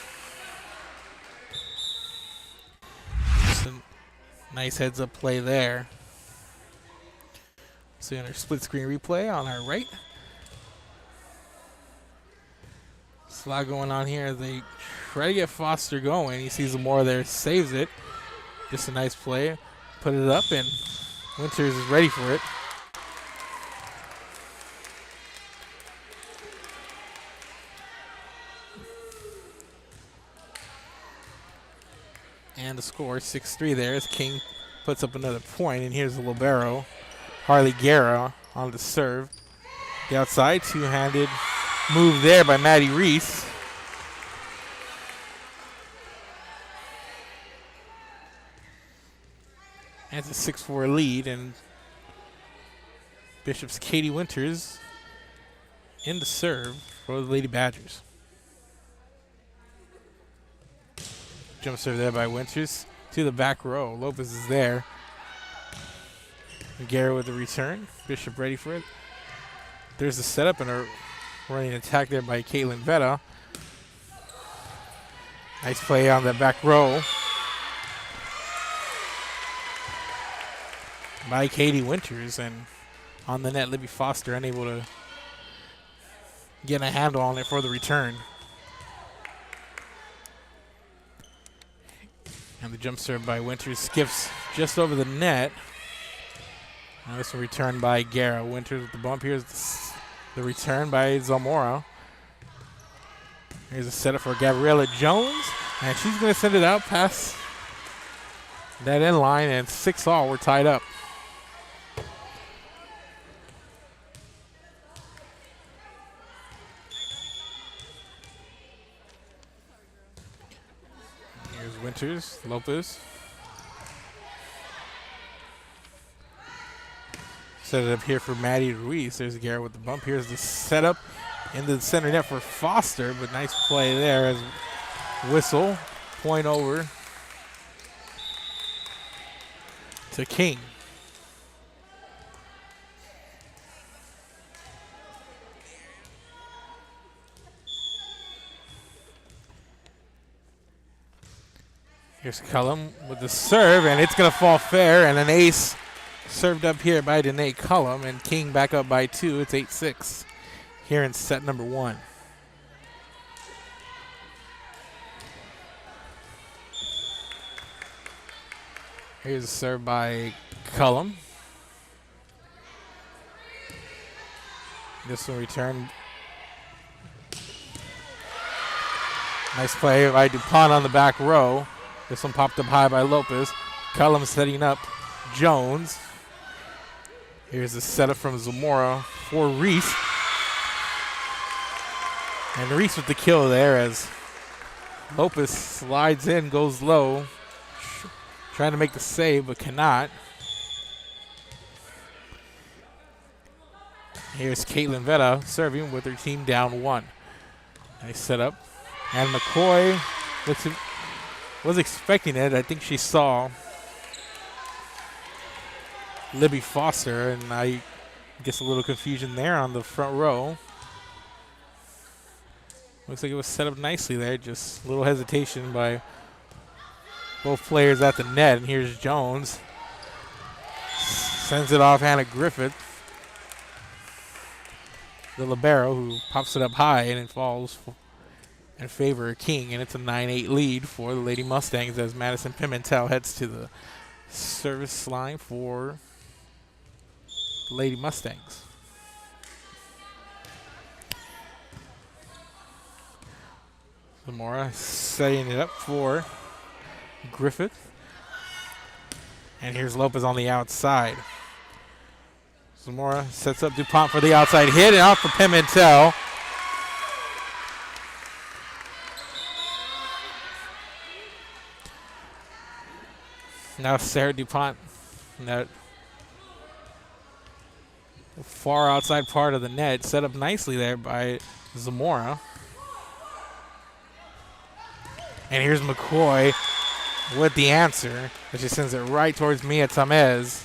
Just a Nice heads-up play there. Seeing our split screen replay on our right. There's a lot going on here. They try to get Foster going. He sees Zamora there, saves it. Just a nice play. Put it up, and Winters is ready for it. And the score, 6-3 there as King puts up another point. And here's the libero, Harley Guerra, on the serve. The outside, two-handed move there by Maddie Reese. And it's a 6-4 lead, and Bishop's Katie Winters in the serve for the Lady Badgers. Jump serve there by Winters to the back row. Lopez is there. Guerra with the return. Bishop ready for it. There's the setup and a running attack there by Caitlin Vetta. Nice play on the back row by Katie Winters, and on the net, Libby Foster unable to get a handle on it for the return. And the jump serve by Winters skips just over the net. Now this one returned by Guerra. Winters with the bump. Here's the return by Zamora. Here's a setup for Gabriella Jones, and she's going to send it out past that end line, and 6-all. We're tied up. Here's Winters, Lopez. Set it up here for Maddie Ruiz. There's Garrett with the bump. Here's the setup into the center net for Foster, but nice play there as whistle, point over to King. Here's Cullum with the serve, and it's going to fall fair, and an ace served up here by Danae Cullum, and King back up by 2. It's 8-6 here in set number 1. Here's a serve by Cullum. This one returned. Nice play by DuPont on the back row. This one popped up high by Lopez. Cullum setting up Jones. Here's the setup from Zamora for Reese. And Reese with the kill there as Lopez slides in, goes low. Trying to make the save, but cannot. Here's Caitlin Vetta serving with her team down 1. Nice setup. And McCoy was expecting it. I think she saw Libby Foster, and I guess a little confusion there on the front row. Looks like it was set up nicely there. Just a little hesitation by both players at the net. And here's Jones. Sends it off Hannah Griffith, the libero, who pops it up high, and it falls in favor of King. And it's a 9-8 lead for the Lady Mustangs as Madison Pimentel heads to the service line for the Lady Mustangs. Zamora setting it up for Griffith. And here's Lopez on the outside. Zamora sets up DuPont for the outside hit, and out for Pimentel. Now Sarah DuPont in that far outside part of the net, set up nicely there by Zamora. And here's McCoy with the answer, but she sends it right towards Mia Tamez.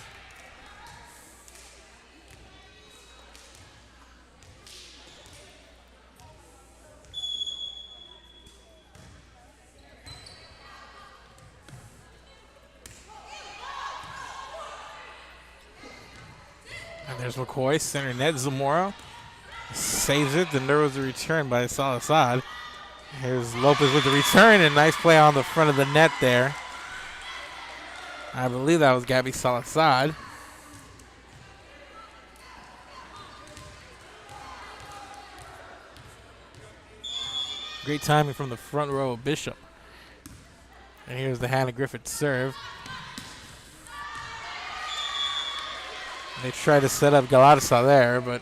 There's McCoy, center net. Zamora saves it. Then there was a return by Salazar. Here's Lopez with the return, and nice play on the front of the net there. I believe that was Gabby Salazar. Great timing from the front row of Bishop. And here's the Hannah Griffith serve. They try to set up Galarza there, but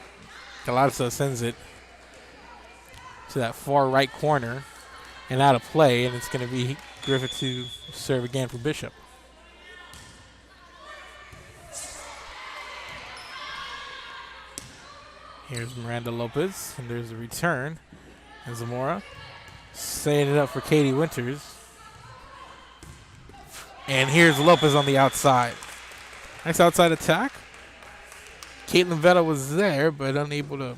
Galarza sends it to that far right corner and out of play, and it's going to be Griffith to serve again for Bishop. Here's Miranda Lopez, and there's a return. And Zamora setting it up for Katie Winters. And here's Lopez on the outside. Nice outside attack. Caitlin Vetta was there, but unable to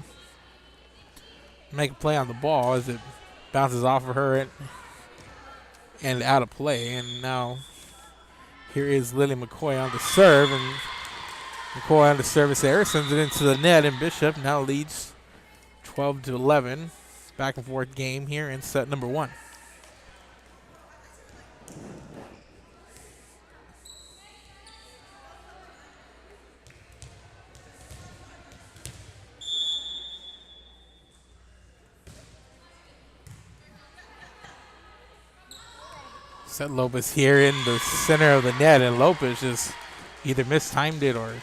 make a play on the ball as it bounces off of her and out of play. And now here is Lily McCoy on the serve, and McCoy on the service error sends it into the net, and Bishop now leads 12-11. Back and forth game here in set number 1. Set Lopez here in the center of the net, and Lopez just either mistimed it or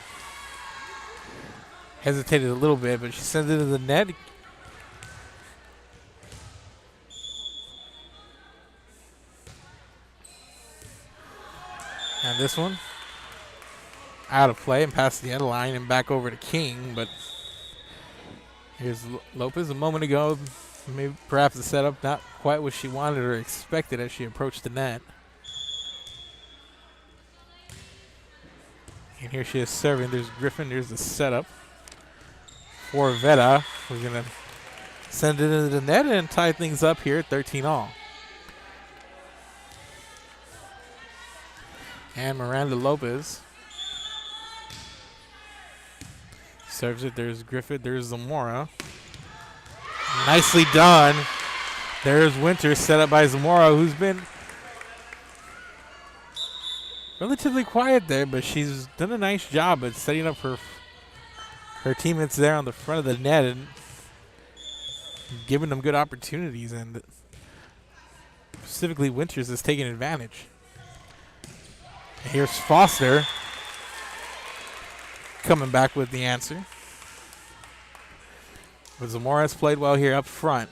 hesitated a little bit, but she sends it to the net. And this one out of play and past the end line and back over to King, but here's Lopez a moment ago. Maybe perhaps the setup not quite what she wanted or expected as she approached the net. And here she is serving. There's Griffin. There's the setup for Vetta. We're going to send it into the net and tie things up here at 13-all. And Miranda Lopez serves it. There's Griffith. There's Zamora. Nicely done. There's Winters, set up by Zamora, who's been relatively quiet there, but she's done a nice job at setting up her teammates there on the front of the net and giving them good opportunities. And specifically, Winters is taking advantage. And here's Foster coming back with the answer. But Zamora has played well here up front.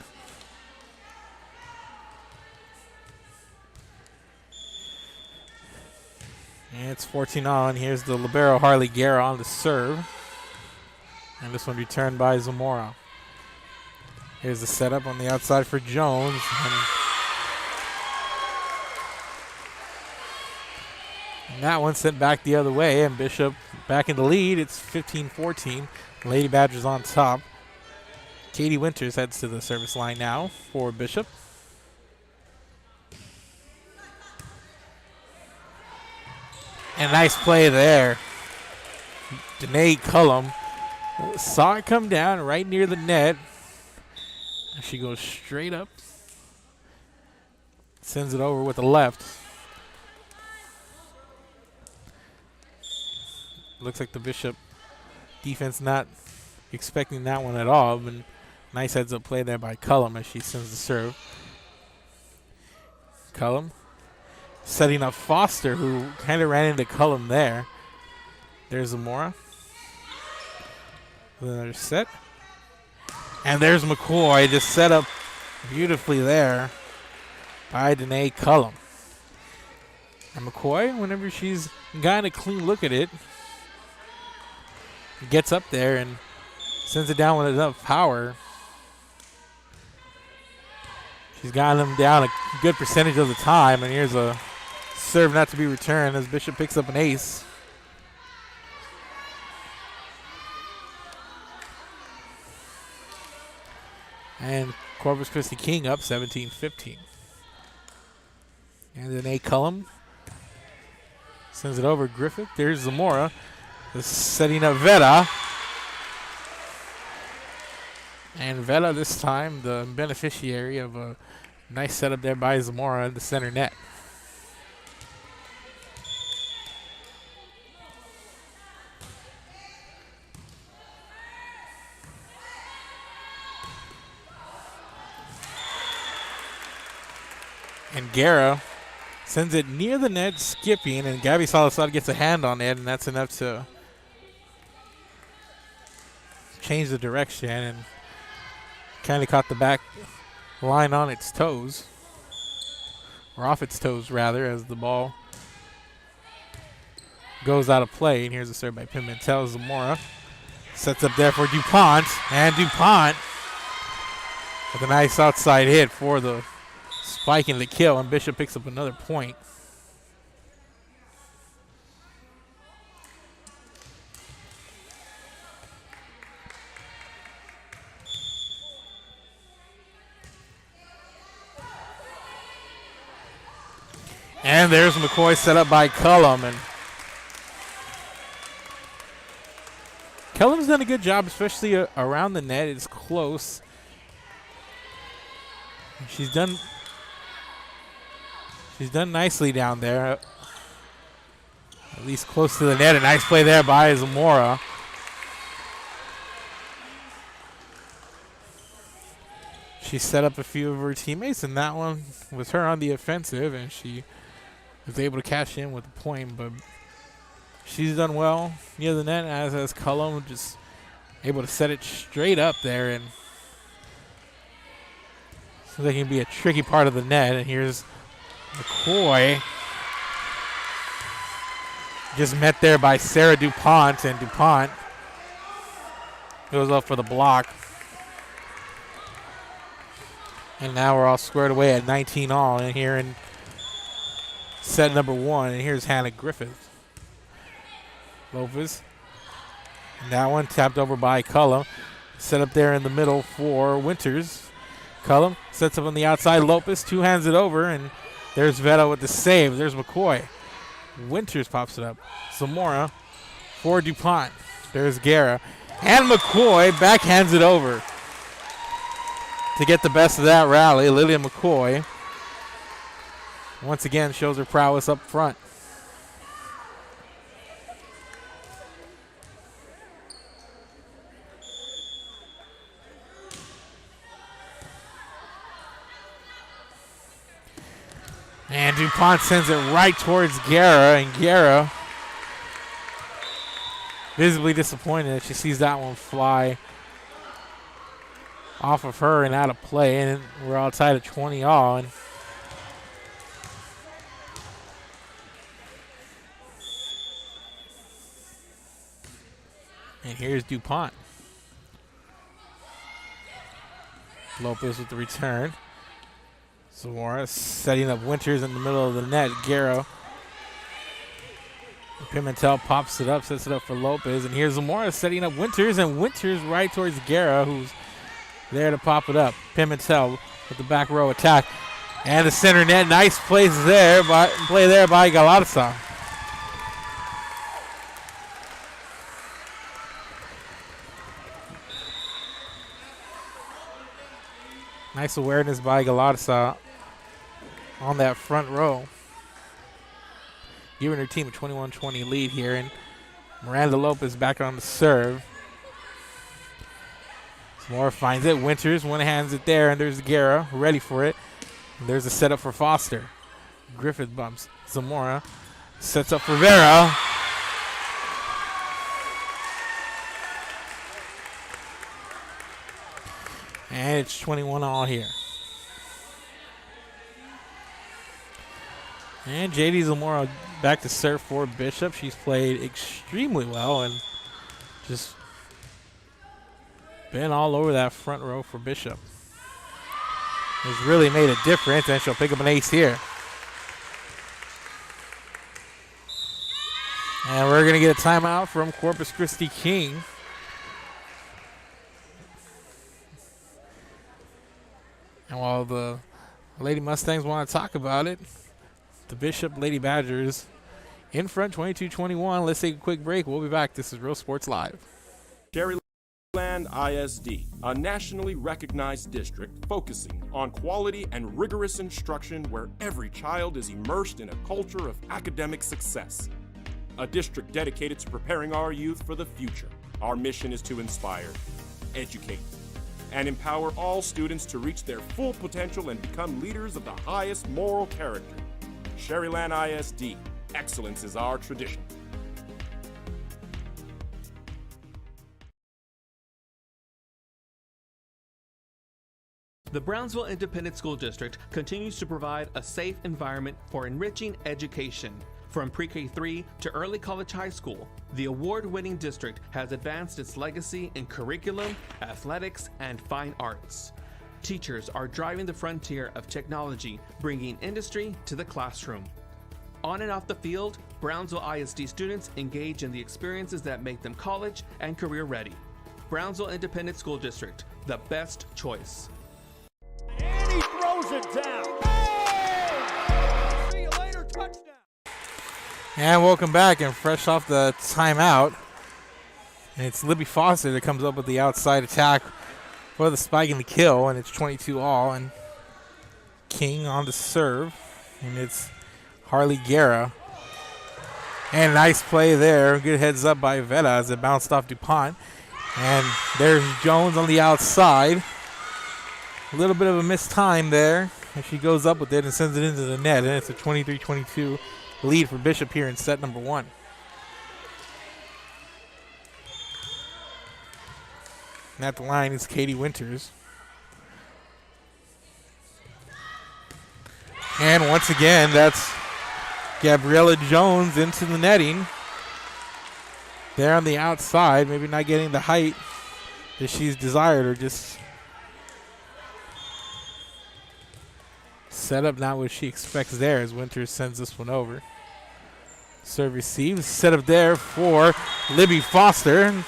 And it's 14-all, and here's the libero Harley Guerra on the serve. And this one returned by Zamora. Here's the setup on the outside for Jones. And that one sent back the other way, and Bishop back in the lead. It's 15-14. Lady Badgers on top. Katie Winters heads to the service line now for Bishop. And nice play there. Danae Cullum saw it come down right near the net. And she goes straight up. Sends it over with the left. Looks like the Bishop defense not expecting that one at all. But nice heads-up play there by Cullum as she sends the serve. Cullum setting up Foster, who kind of ran into Cullum there. There's Zamora. Another set. And there's McCoy, just set up beautifully there by Danae Cullum. And McCoy, whenever she's gotten a clean look at it, gets up there and sends it down with enough power. She's gotten them down a good percentage of the time, and here's a serve not to be returned as Bishop picks up an ace. And Corpus Christi King up 17-15. And then A. Cullum sends it over Griffith. There's Zamora. Setting up Vetta. And Vela this time, the beneficiary of a nice setup there by Zamora in the center net. And Guerra sends it near the net, skipping, and Gabby Salazar gets a hand on it, and that's enough to change the direction and kind of caught the back line on its toes, or off its toes rather, as the ball goes out of play. And here's a serve by Pimentel. Zamora sets up there for DuPont, and DuPont with a nice outside hit for the spike and the kill, and Bishop picks up another point. And there's McCoy set up by Cullum, and Cullum's done a good job, especially around the net. It's close. She's done nicely down there, at least close to the net. A nice play there by Zamora. She set up a few of her teammates, and that one was her on the offensive, and she was able to cash in with a point. But she's done well near the net, as has Cullum, just able to set it straight up there, and so they can be a tricky part of the net. And here's McCoy, just met there by Sarah DuPont, and DuPont goes up for the block. And now we're all squared away at 19 all in here in set number 1. And here's Hannah Griffith. Lopez. And that one tapped over by Cullum. Set up there in the middle for Winters. Cullum sets up on the outside. Lopez two-hands it over, and there's Veta with the save. There's McCoy. Winters pops it up. Zamora for DuPont. There's Guerra. And McCoy backhands it over to get the best of that rally. Lillian McCoy once again shows her prowess up front. And DuPont sends it right towards Guerra, and Guerra visibly disappointed that she sees that one fly off of her and out of play, and we're all tied at 20 all. And here's DuPont. Lopez with the return. Zamora setting up Winters in the middle of the net. Guerra. Pimentel pops it up, sets it up for Lopez. And here's Zamora setting up Winters, and Winters right towards Guerra, who's there to pop it up. Pimentel with the back row attack. And the center net. Nice play there by Galarza. Nice awareness by Galarza on that front row, giving her team a 21-20 lead here. And Miranda Lopez back on the serve. Zamora finds it. Winters one-hands it there, and there's Guerra ready for it. And there's a setup for Foster. Griffith bumps. Zamora sets up for Vera. And it's 21 all here. And JD Zamora back to serve for Bishop. She's played extremely well and just been all over that front row for Bishop. Has really made a difference, and she'll pick up an ace here. And we're going to get a timeout from Corpus Christi King. And while the Lady Mustangs want to talk about it, the Bishop Lady Badgers in front 22-21. Let's take a quick break. We'll be back. This is Real Sports Live. Jerry Land ISD, a nationally recognized district focusing on quality and rigorous instruction where every child is immersed in a culture of academic success. A district dedicated to preparing our youth for the future. Our mission is to inspire, educate, and empower all students to reach their full potential and become leaders of the highest moral character. Sherryland ISD, excellence is our tradition. The Brownsville Independent School District continues to provide a safe environment for enriching education. From pre-K3 to early college high school, the award-winning district has advanced its legacy in curriculum, athletics, and fine arts. Teachers are driving the frontier of technology, bringing industry to the classroom. On and off the field, Brownsville ISD students engage in the experiences that make them college and career ready. Brownsville Independent School District, the best choice. And he throws it down. Hey! See you later, touchdown. And welcome back, and fresh off the timeout, and it's Libby Foster that comes up with the outside attack for the spike and the kill, and it's 22 all, and King on the serve, and it's Harley Guerra. And nice play there. Good heads up by Veta as it bounced off DuPont. And there's Jones on the outside. A little bit of a missed time there. And she goes up with it and sends it into the net. And it's a 23-22 lead for Bishop here in set number 1. And at the line is Katie Winters. And once again, that's Gabriella Jones into the netting. There on the outside, maybe not getting the height that she's desired, or just set up not what she expects there as Winters sends this one over. Serve receives, set up there for Libby Foster.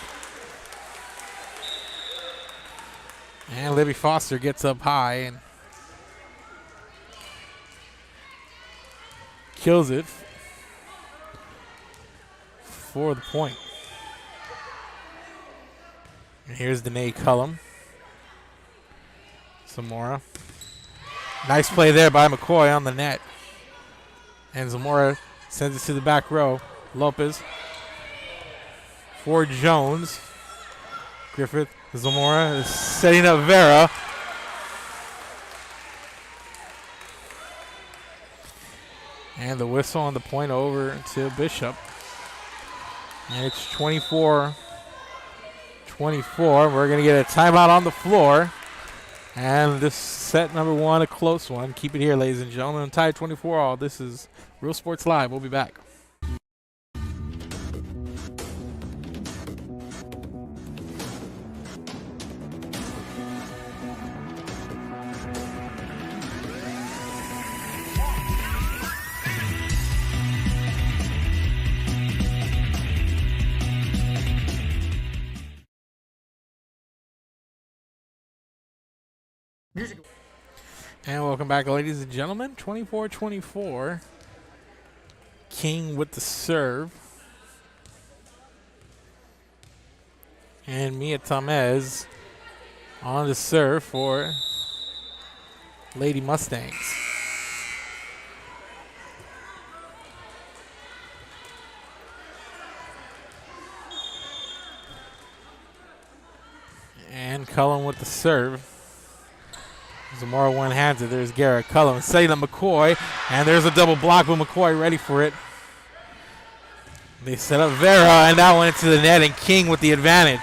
And Libby Foster gets up high and kills it for the point. And here's Danae Cullum. Zamora. Nice play there by McCoy on the net. And Zamora sends it to the back row. Lopez for Jones. Griffith. Zamora is setting up Vera. And the whistle on the point over to Bishop. And it's 24-24. We're going to get a timeout on the floor. And this set number 1, a close one. Keep it here, ladies and gentlemen. Tied 24-all. This is Real Sports Live. We'll be back. And welcome back, ladies and gentlemen. 24-24. King with the serve. And Mia Tamez on the serve for Lady Mustangs. And Cullen with the serve. Zamora one-handed. There's Garrett Cullum setting up McCoy, and there's a double block with McCoy ready for it. They set up Vera, and that went into the net, and King with the advantage.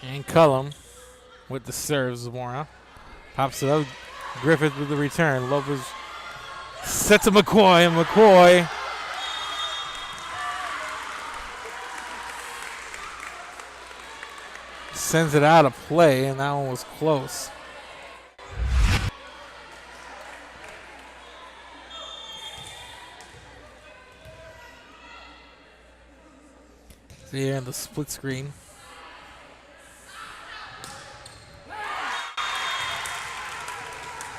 And Cullum with the serve. Zamora pops it up. Griffith with the return. Lopez sets to McCoy, and McCoy sends it out of play, and that one was close. See here in the split screen.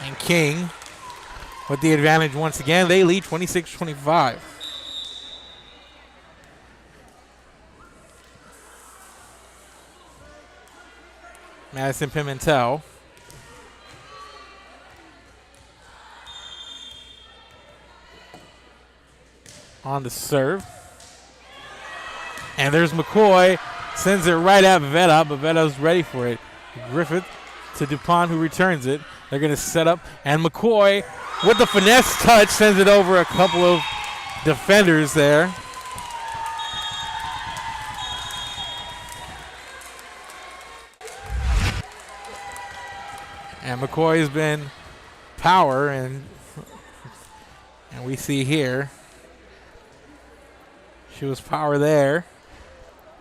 And King with the advantage once again. They lead 26-25. Madison Pimentel. On the serve. And there's McCoy. Sends it right at Veta, but Veta's ready for it. Griffith to DuPont, who returns it. They're going to set up. And McCoy, with the finesse touch, sends it over a couple of defenders there. And McCoy has been power, and we see here she was power there.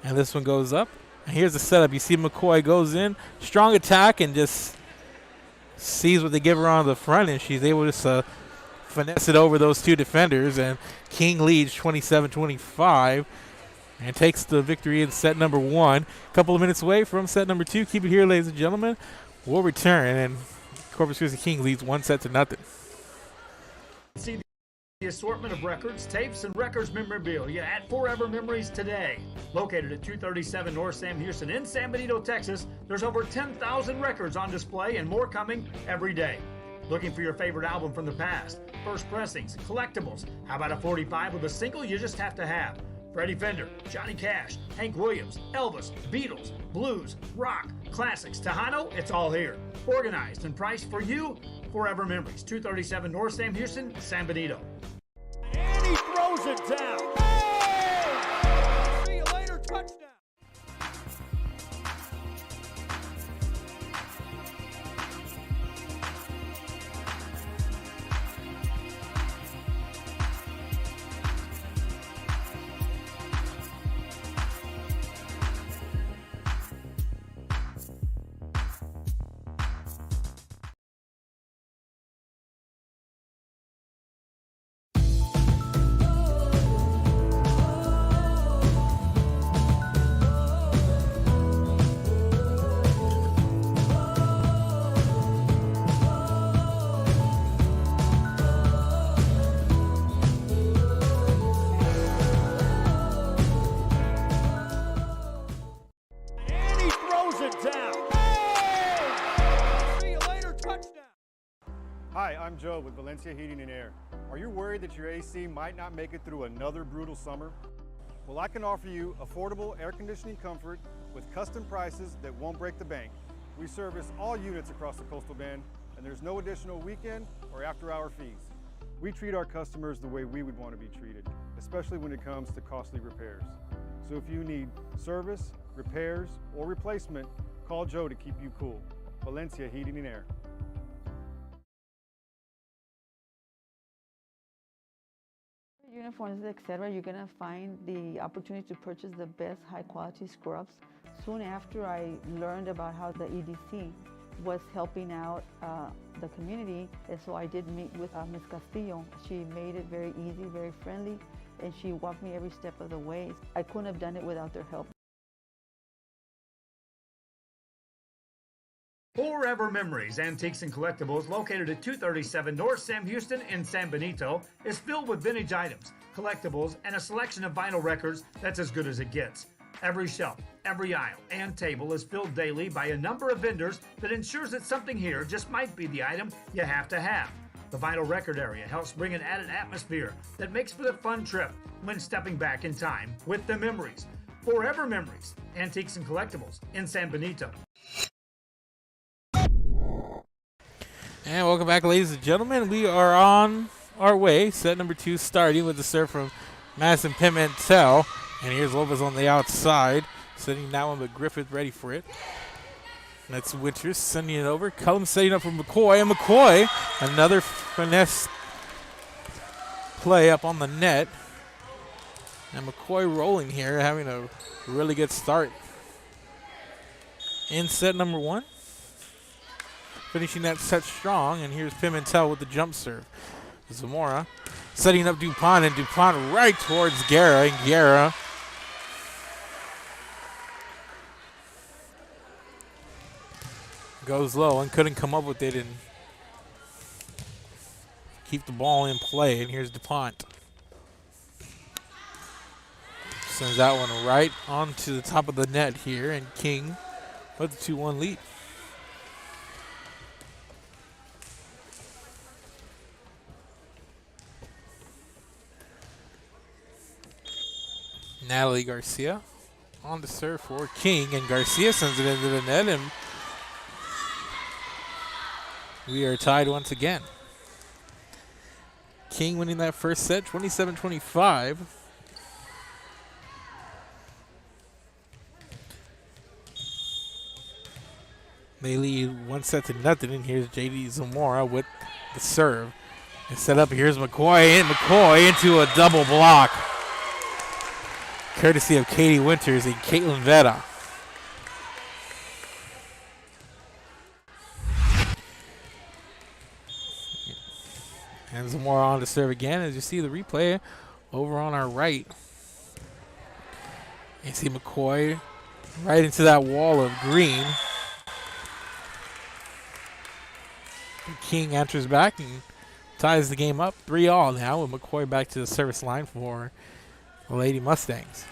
And this one goes up. And here's the setup. You see McCoy goes in, strong attack, and just sees what they give her on the front, and she's able to finesse it over those two defenders. And King leads 27-25 and takes the victory in set number 1. A couple of minutes away from set number 2. Keep it here, ladies and gentlemen. We'll return, and Corpus Christi King leads 1-0. See the assortment of records, tapes, and records memorabilia at Forever Memories today. Located at 237 North Sam Houston in San Benito, Texas, there's over 10,000 records on display and more coming every day. Looking for your favorite album from the past? First pressings, collectibles. How about a 45 with a single you just have to have? Freddie Fender, Johnny Cash, Hank Williams, Elvis, Beatles, blues, rock, classics, Tejano, it's all here. Organized and priced for you. Forever Memories, 237 North Sam Houston, San Benito. And he throws it down. Hey! See you later, touchdown. Hi, I'm Joe with Valencia Heating and Air. Are you worried that your AC might not make it through another brutal summer? Well, I can offer you affordable air conditioning comfort with custom prices that won't break the bank. We service all units across the Coastal Bend, and there's no additional weekend or after-hour fees. We treat our customers the way we would want to be treated, especially when it comes to costly repairs. So if you need service, repairs, or replacement, call Joe to keep you cool. Valencia Heating and Air. Uniforms, etc., you're gonna find the opportunity to purchase the best high-quality scrubs. Soon after I learned about how the EDC was helping out the community, and so I did meet with Ms. Castillo. She made it very easy, very friendly, and she walked me every step of the way. I couldn't have done it without their help. Forever Memories, Antiques and Collectibles, located at 237 North Sam Houston in San Benito, is filled with vintage items, collectibles, and a selection of vinyl records that's as good as it gets. Every shelf, every aisle, and table is filled daily by a number of vendors that ensures that something here just might be the item you have to have. The vinyl record area helps bring an added atmosphere that makes for the fun trip when stepping back in time with the memories. Forever Memories, Antiques and Collectibles in San Benito. And welcome back, ladies and gentlemen. We are on our way. Set number 2 starting with the serve from Madison Pimentel. And here's Lopez on the outside, setting that one, but Griffith ready for it. That's Winters sending it over. Cullum setting up for McCoy. And McCoy, another finesse play up on the net. And McCoy rolling here, having a really good start in set number 1. Finishing that set strong, and here's Pimentel with the jump serve. Zamora setting up DuPont, and DuPont right towards Guerra, and Guerra goes low and couldn't come up with it, and keep the ball in play. And here's DuPont. Sends that one right onto the top of the net here, and King with the 2-1 lead. Natalie Garcia on the serve for King, and Garcia sends it into the net, and we are tied once again. King winning that first set, 27-25. They lead 1-0, and here's JD Zamora with the serve. And set up, here's McCoy, and McCoy into a double block. Courtesy of Katie Winters and Caitlin Vetta. And Zamora on to serve again. As you see the replay over on our right. You see McCoy right into that wall of green. King enters back and ties the game up 3-3 now, with McCoy back to the service line for the Lady Mustangs.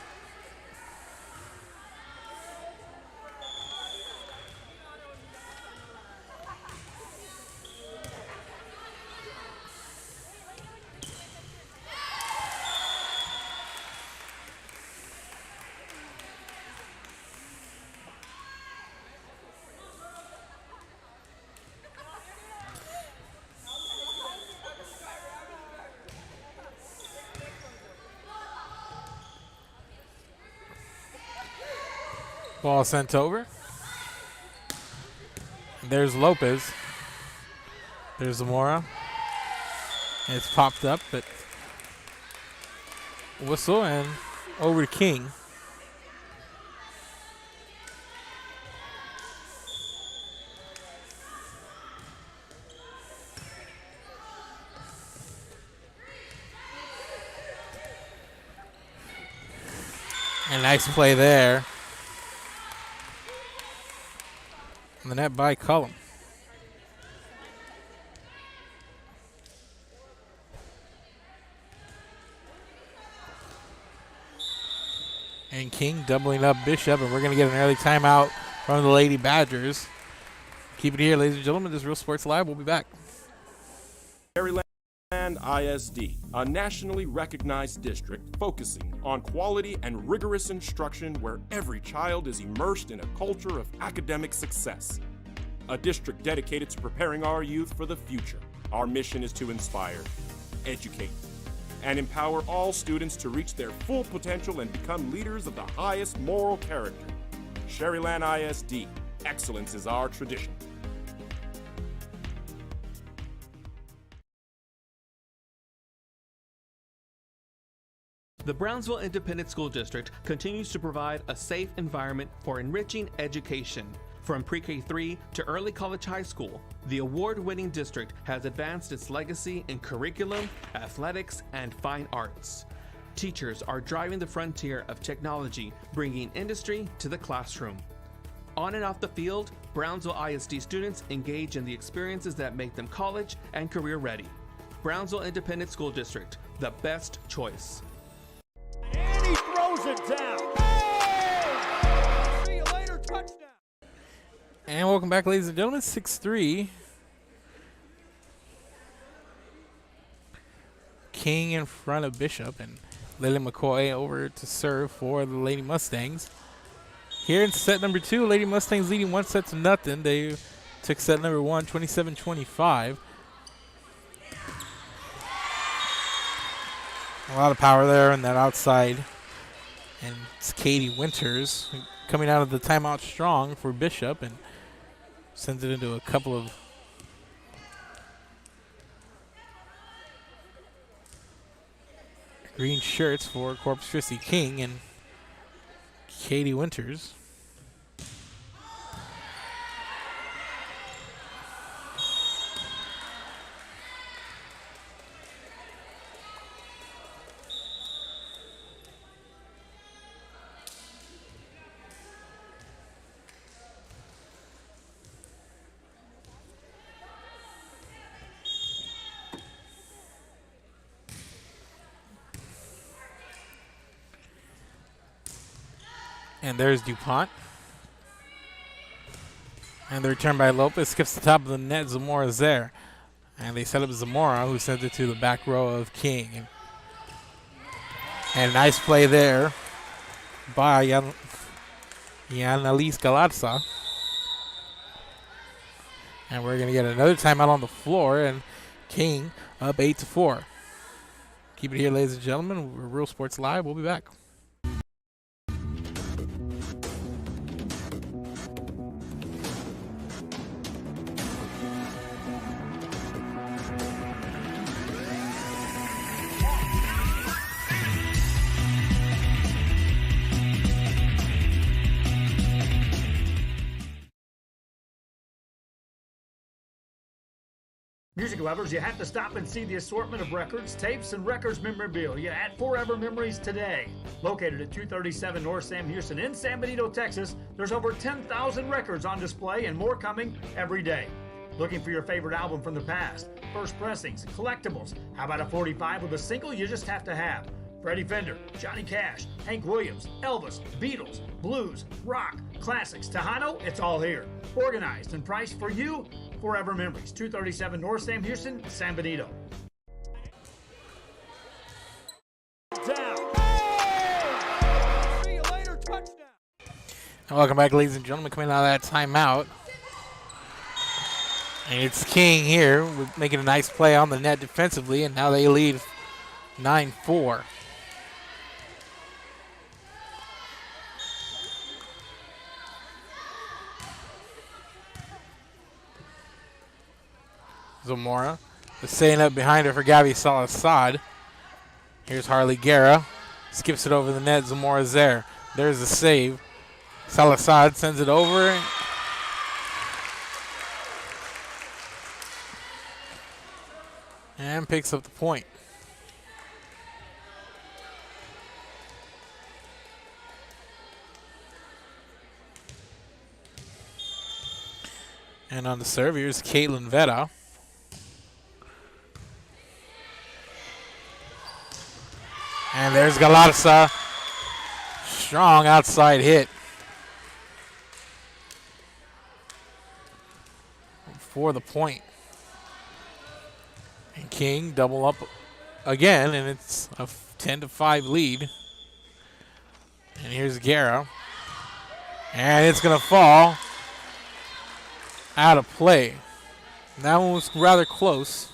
Ball sent over. There's Lopez. There's Zamora. It's popped up, but whistle and over to King. And nice play there. The net by Cullum. And King doubling up Bishop, and we're going to get an early timeout from the Lady Badgers. Keep it here, ladies and gentlemen. This is Real Sports Live. We'll be back. Maryland ISD, a nationally recognized district focusing on quality and rigorous instruction where every child is immersed in a culture of academic success. A district dedicated to preparing our youth for the future. Our mission is to inspire, educate, and empower all students to reach their full potential and become leaders of the highest moral character. Sherryland ISD, excellence is our tradition. The Brownsville Independent School District continues to provide a safe environment for enriching education. From pre-K3 to early college high school, the award-winning district has advanced its legacy in curriculum, athletics, and fine arts. Teachers are driving the frontier of technology, bringing industry to the classroom. On and off the field, Brownsville ISD students engage in the experiences that make them college and career ready. Brownsville Independent School District, the best choice. And he throws it down. Hey! See you later, touchdown. And welcome back, ladies and gentlemen. 6-3. King in front of Bishop, and Lily McCoy over to serve for the Lady Mustangs. Here in set number 2, Lady Mustangs leading 1-0. They took set number 1, 27-25. A lot of power there on that outside. And it's Katie Winters coming out of the timeout strong for Bishop and sends it into a couple of green shirts for Corpus Christi. King and Katie Winters. And there's DuPont. And the return by Lopez skips the top of the net. Zamora's there. And they set up Zamora, who sends it to the back row of King. And nice play there by Yanalise Galarza. And we're going to get another timeout on the floor. And King up 8-4. Keep it here, ladies and gentlemen. We're Real Sports Live. We'll be back. Music lovers, you have to stop and see the assortment of records, tapes, and records memorabilia at Forever Memories today. Located at 237 North Sam Houston in San Benito, Texas, there's over 10,000 records on display and more coming every day. Looking for your favorite album from the past, first pressings, collectibles? How about a 45 with a single you just have to have? Freddie Fender, Johnny Cash, Hank Williams, Elvis, Beatles, blues, rock, classics, Tejano, it's all here. Organized and priced for you. Forever Memories, 237 North Sam Houston, San Benito. Down. See you later, touchdown. And welcome back, ladies and gentlemen. Coming out of that timeout. And it's King here with making a nice play on the net defensively, and now they lead 9-4. Zamora is staying up behind her for Gabby Salazar. Here's Harley Guerra. Skips it over the net. Zamora's there. There's the save. Salazar sends it over. And picks up the point. And on the serve, here's Caitlin Vetta. And there's Galarza. Strong outside hit for the point. And King double up again, and it's a 10-5 lead. And here's Guerra. And it's going to fall out of play. That one was rather close.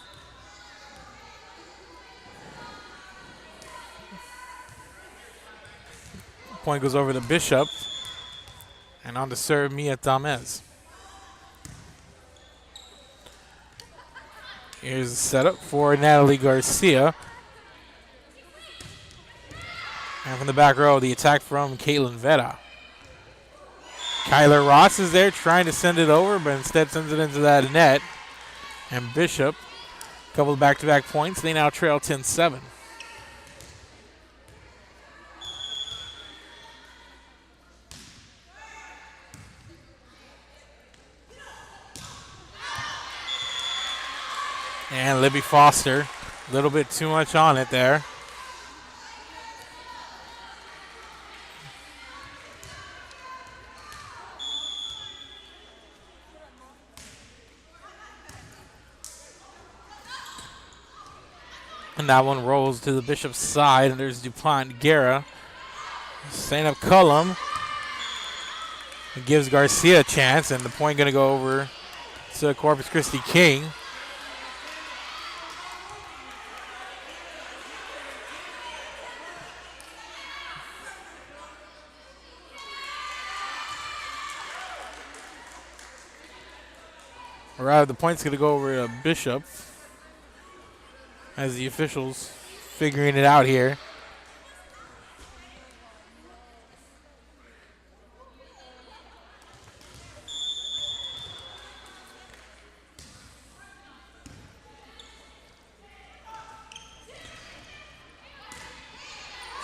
Point goes over to Bishop. And on to serve Mia Tamez. Here's the setup for Natalie Garcia. And from the back row, the attack from Caitlin Vetta. Kyler Ross is there trying to send it over, but instead sends it into that net. And Bishop, a couple of back-to-back points. They now trail 10-7. And Libby Foster, a little bit too much on it there. And that one rolls to the Bishop's side, and there's DuPont Guerra. Setting up Cullum. It gives Garcia a chance, and the point going to go over to Corpus Christi King. Or rather, the point's going to go over to Bishop as the officials figuring it out here.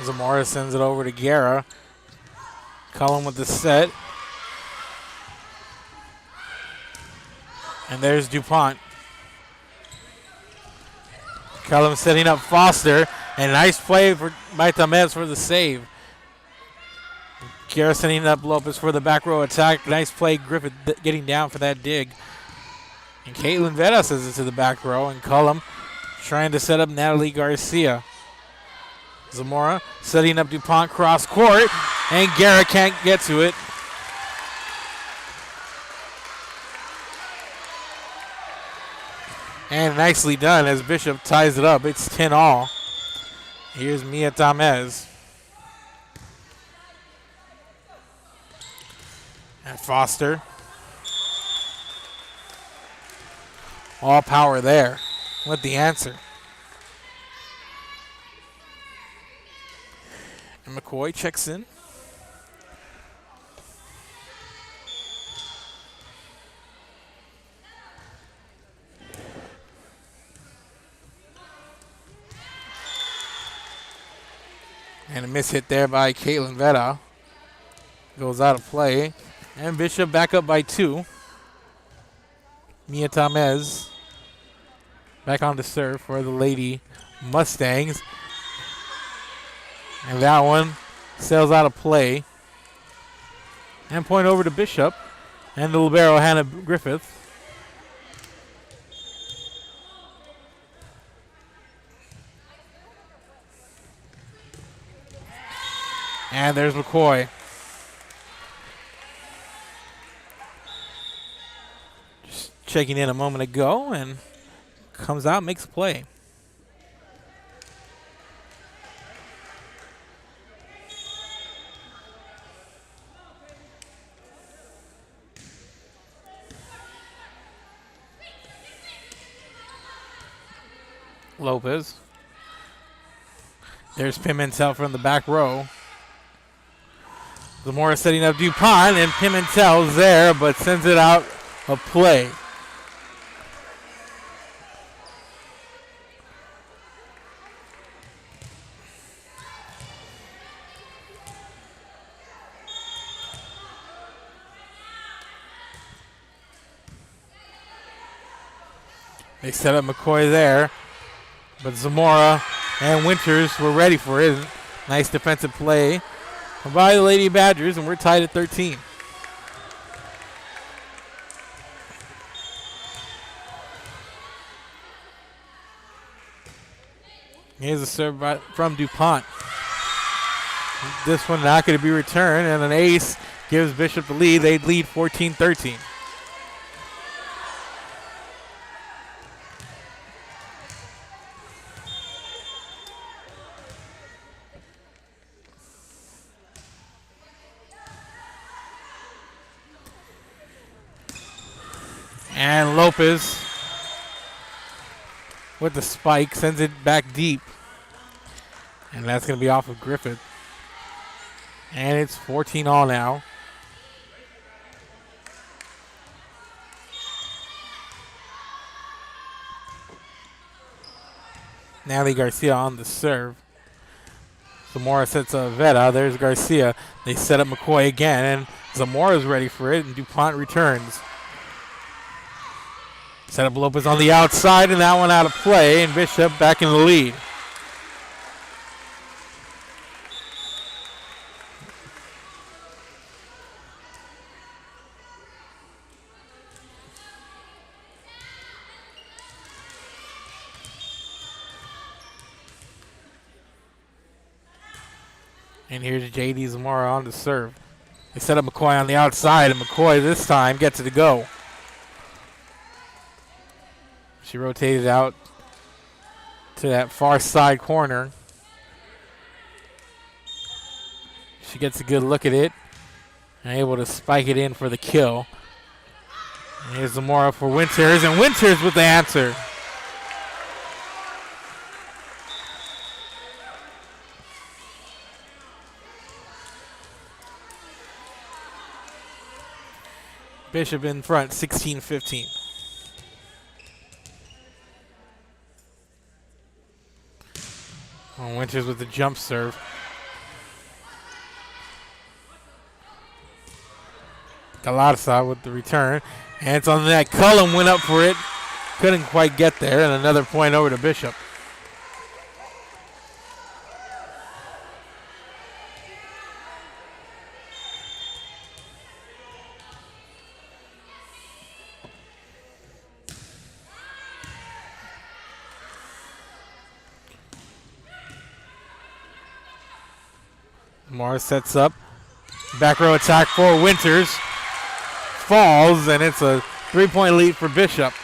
Zamora sends it over to Guerra. Cullum with the set. And there's DuPont. Cullum setting up Foster. And a nice play by Tamez for the save. Guerra sending up Lopez for the back row attack. Nice play. Griffith getting down for that dig. And Caitlin Veta sends it to the back row. And Cullum trying to set up Natalie Garcia. Zamora setting up DuPont cross court. And Guerra can't get to it. And nicely done as Bishop ties it up. It's 10-all. Here's Mia Tamez. And Foster. All power there with the answer. And McCoy checks in. And a miss hit there by Caitlin Veta. Goes out of play. And Bishop back up by 2. Mia Tamez back on to serve for the Lady Mustangs. And that one sails out of play. And point over to Bishop. And the libero, Hannah Griffith. And there's McCoy. Just checking in a moment ago and comes out, makes a play. Lopez. There's Pimentel from the back row. Zamora setting up DuPont, and Pimentel's there, but sends it out of play. They set up McCoy there, but Zamora and Winters were ready for it. Nice defensive play by the Lady Badgers, and we're tied at 13. Here's a serve from DuPont. This one not going to be returned, and an ace gives Bishop the lead. They lead 14-13. And Lopez with the spike sends it back deep. And that's going to be off of Griffith. And it's 14-all now. Natalie Garcia on the serve. Zamora sets up Veta. There's Garcia. They set up McCoy again, and Zamora's ready for it, and DuPont returns. Set up Lopez on the outside, and that one out of play, and Bishop back in the lead. And here's J.D. Zamora on to serve. They set up McCoy on the outside, and McCoy this time gets it to go. She rotated out to that far side corner. She gets a good look at it and able to spike it in for the kill. And here's Zamora for Winters, and Winters with the answer. Bishop in front, 16-15. Winters with the jump serve. Galarza with the return. And it's on that. Cullum went up for it. Couldn't quite get there. And another point over to Bishop. Zamora sets up. Back row attack for Winters. Falls, and it's a 3-point lead for Bishop.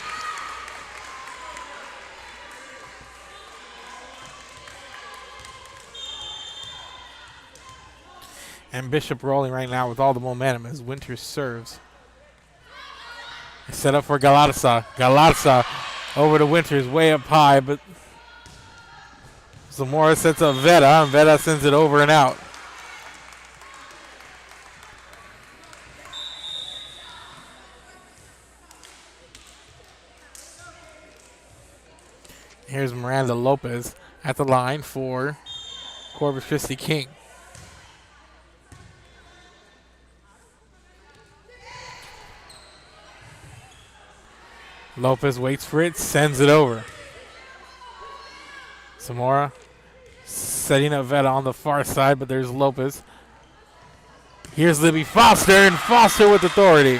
And Bishop rolling right now with all the momentum as Winters serves. Set up for Galatasa. Galatasa over to Winters, way up high, but Zamora sets up Veta, and Veta sends it over and out. Here's Miranda Lopez at the line for Corpus Christi King. Lopez waits for it, sends it over. Zamora setting up Veta on the far side, but there's Lopez. Here's Libby Foster, and Foster with authority.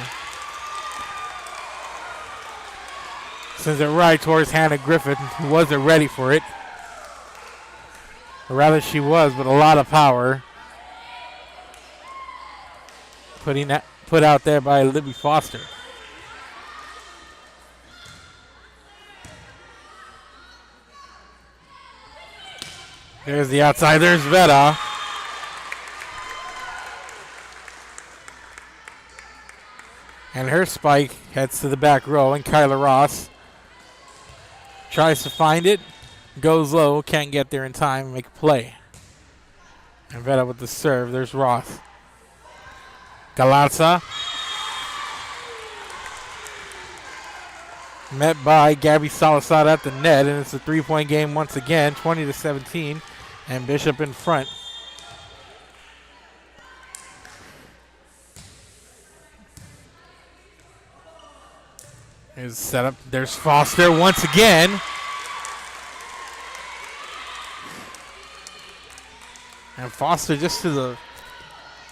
Sends it right towards Hannah Griffith, who wasn't ready for it. Or rather, she was, but a lot of power. Put out there by Libby Foster. There's the outside. There's Veta. And her spike heads to the back row, and Kyla Ross tries to find it. Goes low. Can't get there in time. Make a play. And Veta with the serve. There's Ross. Galatza. Met by Gabby Salazar at the net, and it's a 3-point game once again, 20-17, and Bishop in front. Here's the setup. There's Foster once again. And Foster just to the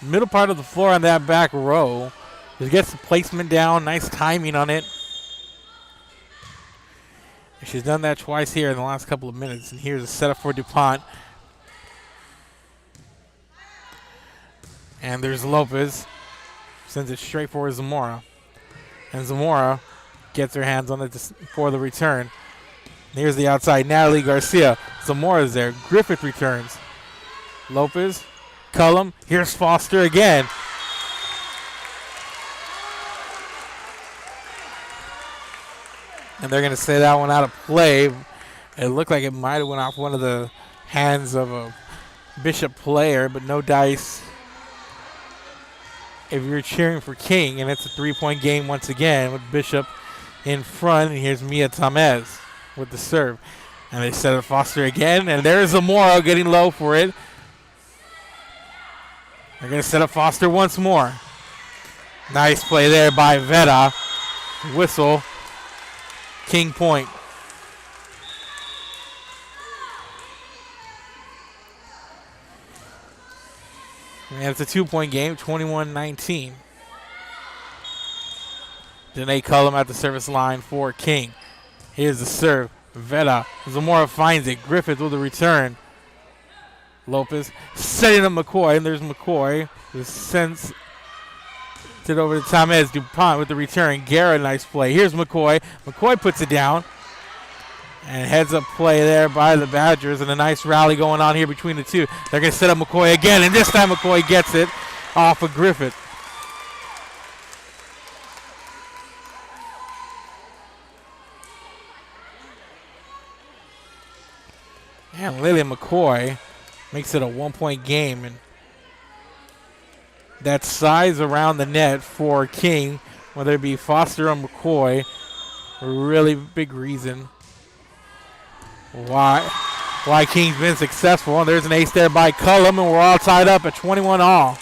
middle part of the floor on that back row. Just gets the placement down. Nice timing on it. She's done that twice here in the last couple of minutes. And here's a setup for DuPont. And there's Lopez. Sends it straight for Zamora. And Zamora gets her hands on it for the return. And here's the outside. Natalie Garcia. Zamora's there. Griffith returns. Lopez. Cullum. Here's Foster again. And they're going to say that one out of play. It looked like it might have went off one of the hands of a Bishop player, but no dice if you're cheering for King. And it's a 3-point game once again with Bishop in front. And here's Mia Tamez with the serve. And they set up Foster again. And there's Zamora getting low for it. They're going to set up Foster once more. Nice play there by Veta. Whistle. King point. And it's a 2-point game, 21-19. Danae Cullum at the service line for King. Here's the serve. Veta. Zamora finds it. Griffith with the return. Lopez setting up McCoy, and there's McCoy. Who sends it over to Tamez. DuPont with the return. Garrett, nice play. Here's McCoy. McCoy puts it down. And heads up play there by the Badgers, and a nice rally going on here between the two. They're going to set up McCoy again, and this time McCoy gets it off of Griffith. And Lillian McCoy makes it a 1-point game, and that size around the net for King, whether it be Foster or McCoy, a really big reason why King's been successful. And there's an ace there by Cullum, and we're all tied up at 21 all.